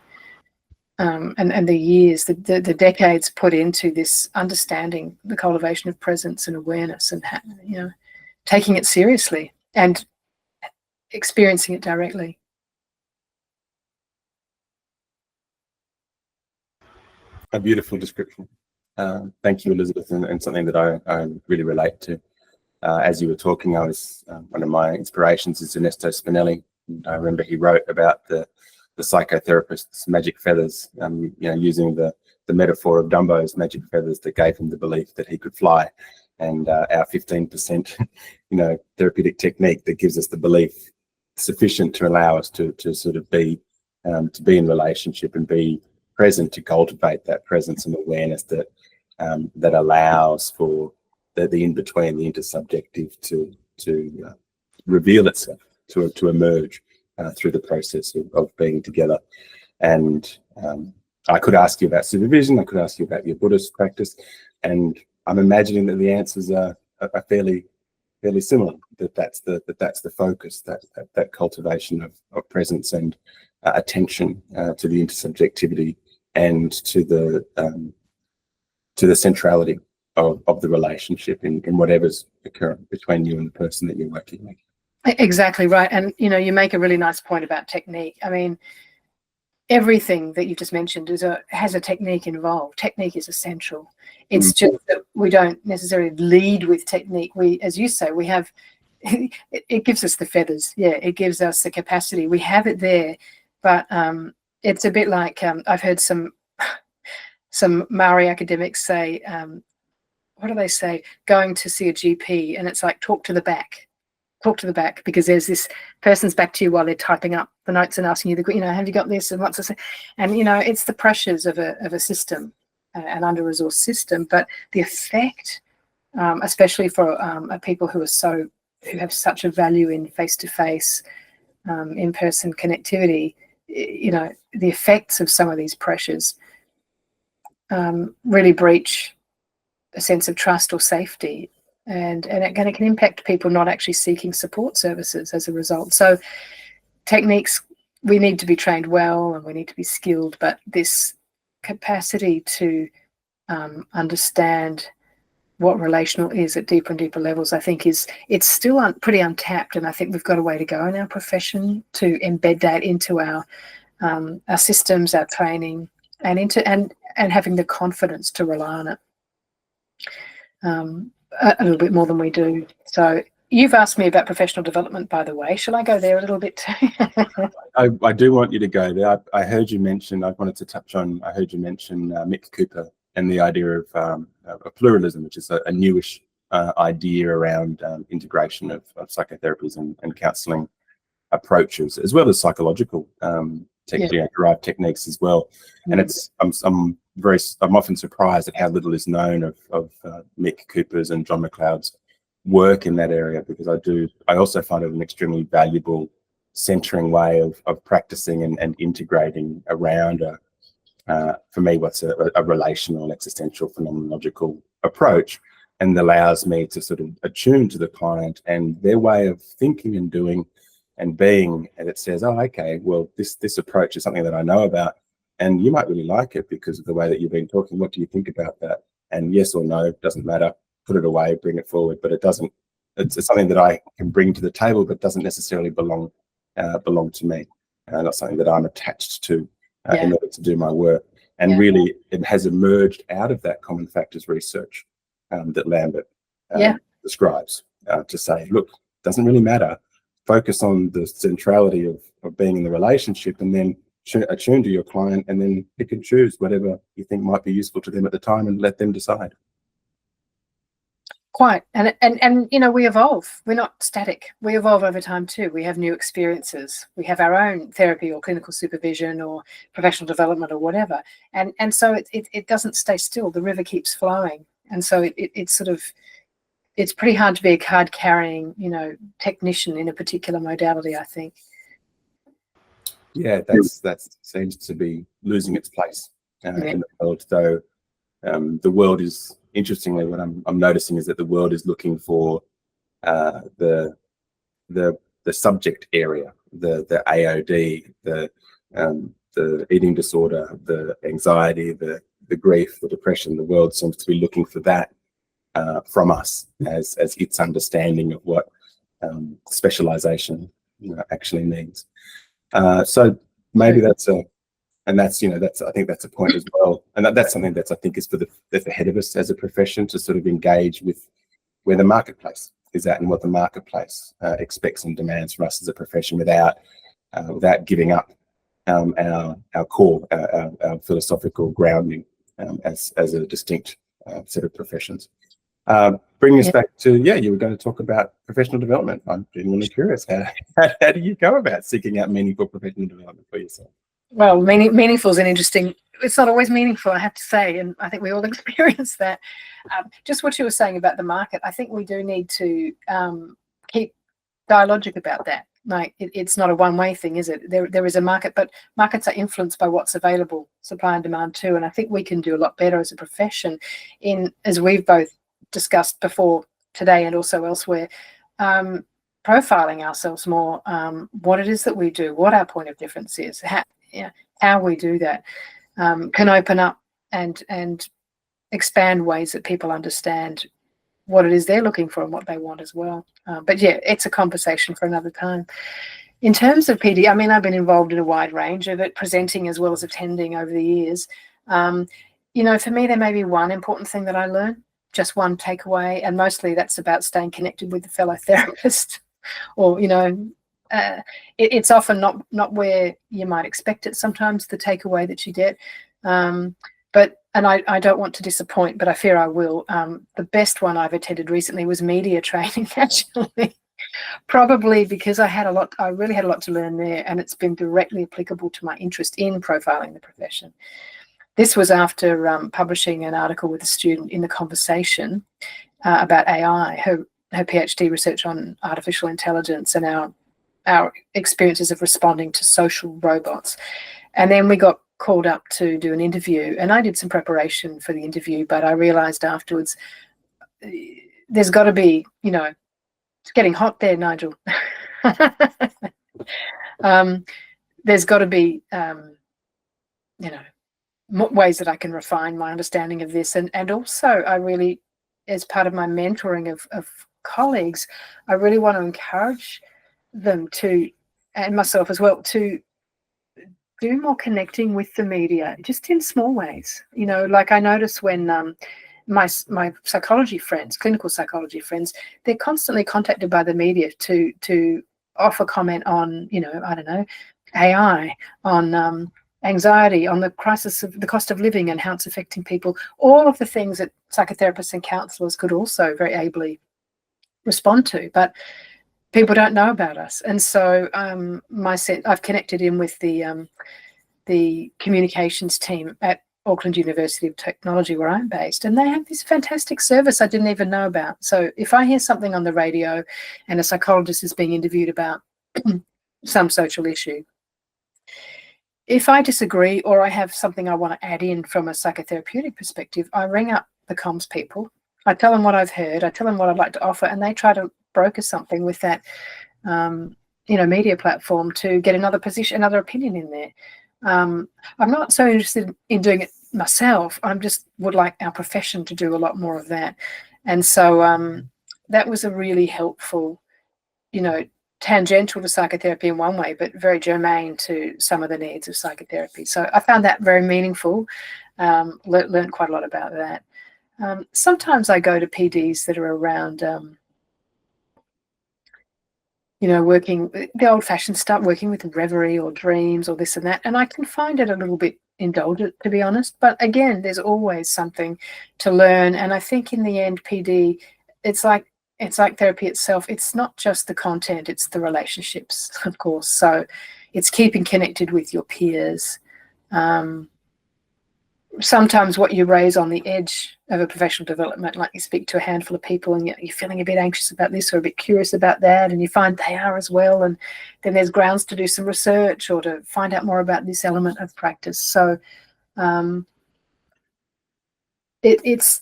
and the years, the decades put into this understanding, the cultivation of presence and awareness, and you know, taking it seriously and experiencing it directly. A beautiful description. Thank you, Elizabeth, and something that I really relate to. As you were talking, I was one of my inspirations is Ernesto Spinelli. And I remember he wrote about the psychotherapist's magic feathers, you know, using the metaphor of Dumbo's magic feathers that gave him the belief that he could fly, and our 15%, you know, therapeutic technique that gives us the belief sufficient to allow us to sort of be in relationship and be present, to cultivate that presence and awareness that that allows for the in between, the intersubjective to reveal itself, to emerge through the process of being together. And I could ask you about supervision, I could ask you about your Buddhist practice, and I'm imagining that the answers are fairly similar. That's the focus, that cultivation of presence and attention to the intersubjectivity and to the centrality of the relationship in whatever's occurring between you and the person that you're working with. Exactly right. And you know, you make a really nice point about technique. I mean, everything that you just mentioned has a technique involved. Technique is essential. It's just that we don't necessarily lead with technique. We, as you say, we have it gives us the feathers. Yeah, it gives us the capacity. We have it there, but it's a bit like I've heard some Maori academics say, what do they say? Going to see a GP, and it's like talk to the back, because there's this person's back to you while they're typing up the notes and asking you, you know, have you got this and what's this? And you know, it's the pressures of a system, an under-resourced system, but the effect, especially for people who have such a value in face-to-face, in-person connectivity, you know, the effects of some of these pressures really breach a sense of trust or safety, and it can impact people not actually seeking support services as a result. So techniques, we need to be trained well and we need to be skilled, but this capacity to understand what relational is at deeper and deeper levels, I think it's still pretty untapped, and I think we've got a way to go in our profession to embed that into our systems, our training, and having the confidence to rely on it a little bit more than we do. So you've asked me about professional development, by the way. Shall I go there a little bit too? I do want you to go there. I heard you mention, I wanted to touch on, I heard you mention Mick Cooper and the idea of pluralism, which is a newish idea around integration of psychotherapies and counselling approaches, as well as psychological derived techniques as well. And it's I'm often surprised at how little is known of Mick Cooper's and John McLeod's work in that area, because I also find it an extremely valuable centering way of practicing and integrating around for me what's a relational existential phenomenological approach, and allows me to sort of attune to the client and their way of thinking and doing and being, and it says, oh, okay, well, this approach is something that I know about, and you might really like it because of the way that you've been talking. What do you think about that? And yes or no, doesn't matter. Put it away, bring it forward. But it doesn't. It's something that I can bring to the table, but doesn't necessarily belong to me. Not something that I'm attached to in order to do my work. And really, it has emerged out of that common factors research that Lambert describes to say, look, doesn't really matter. Focus on the centrality of being in the relationship, and then attune to your client, and then pick and choose whatever you think might be useful to them at the time and let them decide. Quite. And you know, we evolve. We're not static. We evolve over time too. We have new experiences. We have our own therapy or clinical supervision or professional development or whatever. And so it doesn't stay still. The river keeps flowing. And so it's sort of, it's pretty hard to be a card-carrying, you know, technician in a particular modality, I think. Yeah, that seems to be losing its place in the world. Though the world is, interestingly, what I'm noticing is that the world is looking for the subject area, the AOD, the eating disorder, the anxiety, the grief, the depression. The world seems to be looking for that from us as its understanding of what specialization actually means. So maybe that's I think that's a point as well, and that's something that's, I think, is that's ahead of us as a profession, to sort of engage with where the marketplace is at and what the marketplace expects and demands from us as a profession, without giving up our core, our philosophical grounding as a distinct set of professions. Bringing us back to, you were going to talk about professional development. I'm genuinely curious. How do you go about seeking out meaningful professional development for yourself? Well, meaningful is an interesting, it's not always meaningful, I have to say, and I think we all experience that. Just what you were saying about the market, I think we do need to keep dialogic about that. Like, it's not a one-way thing, is it? There is a market, but markets are influenced by what's available, supply and demand too, and I think we can do a lot better as a profession in, as we've both discussed before today and also elsewhere, profiling ourselves more, what it is that we do, what our point of difference is, how we do that can open up and expand ways that people understand what it is they're looking for and what they want as well. But yeah, it's a conversation for another time. In terms of PD, I mean, I've been involved in a wide range of it, presenting as well as attending over the years. You know, for me, there may be one important thing that I learned, just one takeaway, and mostly that's about staying connected with a fellow therapist. Or, you know, it's often not where you might expect it sometimes, the takeaway that you get. And I don't want to disappoint, but I fear I will. The best one I've attended recently was media training, actually. Probably because I really had a lot to learn there, and it's been directly applicable to my interest in profiling the profession. This was after publishing an article with a student in The Conversation about AI, her PhD research on artificial intelligence and our experiences of responding to social robots. And then we got called up to do an interview, and I did some preparation for the interview, but I realized afterwards there's got to be, it's getting hot there, Nigel. There's got to be, ways that I can refine my understanding of this. And also I really, as part of my mentoring of colleagues, I really want to encourage them to, and myself as well, to do more connecting with the media, just in small ways. Like I notice when my psychology friends, clinical psychology friends, they're constantly contacted by the media to offer comment on, I don't know, AI, on anxiety, on the crisis of the cost of living and how it's affecting people, all of the things that psychotherapists and counsellors could also very ably respond to, but people don't know about us. And so I've connected in with the communications team at Auckland University of Technology, where I'm based, and they have this fantastic service I didn't even know about. So if I hear something on the radio and a psychologist is being interviewed about some social issue, if I disagree or I have something I want to add in from a psychotherapeutic perspective, I ring up the comms people. I tell them what I've heard. I tell them what I'd like to offer, and they try to broker something with that, media platform to get another opinion in there. I'm not so interested in doing it myself. I just would like our profession to do a lot more of that. And so that was a really helpful, tangential to psychotherapy in one way, but very germane to some of the needs of psychotherapy. So I found that very meaningful. Learned quite a lot about that. Sometimes I go to PDs that are around, working the old-fashioned stuff, working with reverie or dreams or this and that, and I can find it a little bit indulgent, to be honest. But again, there's always something to learn, and I think in the end, PD, it's like therapy itself. It's not just the content, it's the relationships, of course. So it's keeping connected with your peers. Sometimes what you raise on the edge of a professional development, like you speak to a handful of people and you're feeling a bit anxious about this or a bit curious about that, and you find they are as well, and then there's grounds to do some research or to find out more about this element of practice. So it's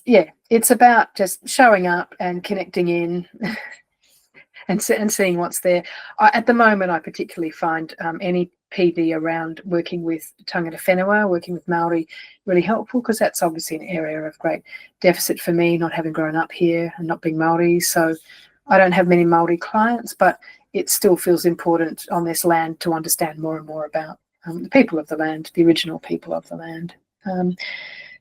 about just showing up and connecting in and seeing what's there. At the moment, I particularly find any PD around working with tangata whenua, working with Māori, really helpful, because that's obviously an area of great deficit for me, not having grown up here and not being Māori. So I don't have many Māori clients, but it still feels important on this land to understand more and more about the people of the land, the original people of the land.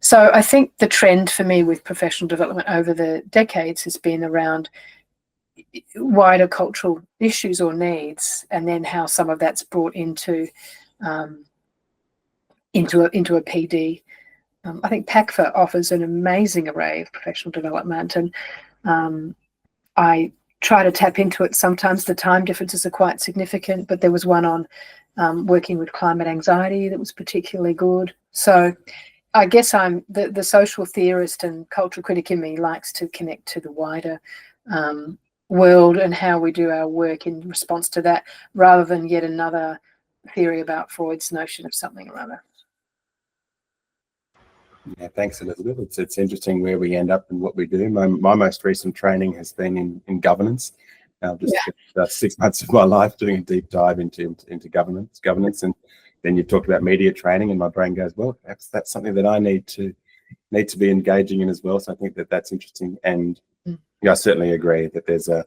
So I think the trend for me with professional development over the decades has been around wider cultural issues or needs, and then how some of that's brought into a PD. I think PACFA offers an amazing array of professional development, and I try to tap into it. Sometimes the time differences are quite significant, but there was one on working with climate anxiety that was particularly good. So I guess I'm the social theorist and cultural critic in me likes to connect to the wider world and how we do our work in response to that, rather than yet another theory about Freud's notion of something or other. Yeah, thanks, Elizabeth. It's interesting where we end up and what we do. My most recent training has been in governance. I've just spent 6 months of my life doing a deep dive into governance, and then you've talked about media training, and my brain goes, well, perhaps that's something that I need to be engaging in as well. So I think that's interesting, and I certainly agree that there's the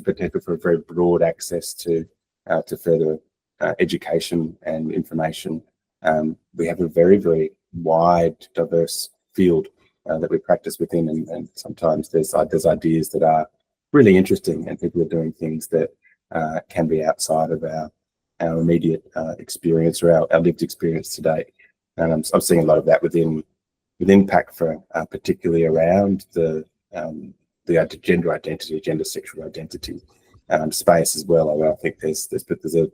potential for a very broad access to further education and information. We have a very, very wide, diverse field that we practice within, and sometimes there's ideas that are really interesting, and people are doing things that can be outside of our immediate experience or our lived experience today. And I'm seeing a lot of that within PACFA, particularly around the gender identity, gender sexual identity space as well. I think there's a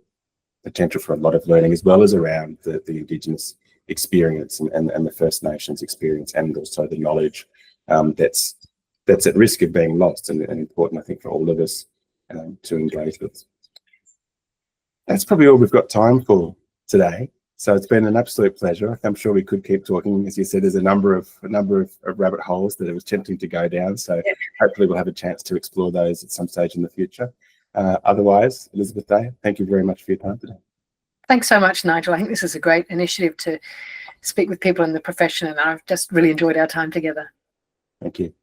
potential for a lot of learning, as well as around the Indigenous experience and the First Nations experience, and also the knowledge that's at risk of being lost, and important, I think, for all of us to engage with. That's probably all we've got time for today. So it's been an absolute pleasure. I'm sure we could keep talking. As you said, there's a number of rabbit holes that it was tempting to go down. So hopefully we'll have a chance to explore those at some stage in the future. Otherwise, Elizabeth Day, thank you very much for your time today. Thanks so much, Nigel. I think this is a great initiative to speak with people in the profession, and I've just really enjoyed our time together. Thank you.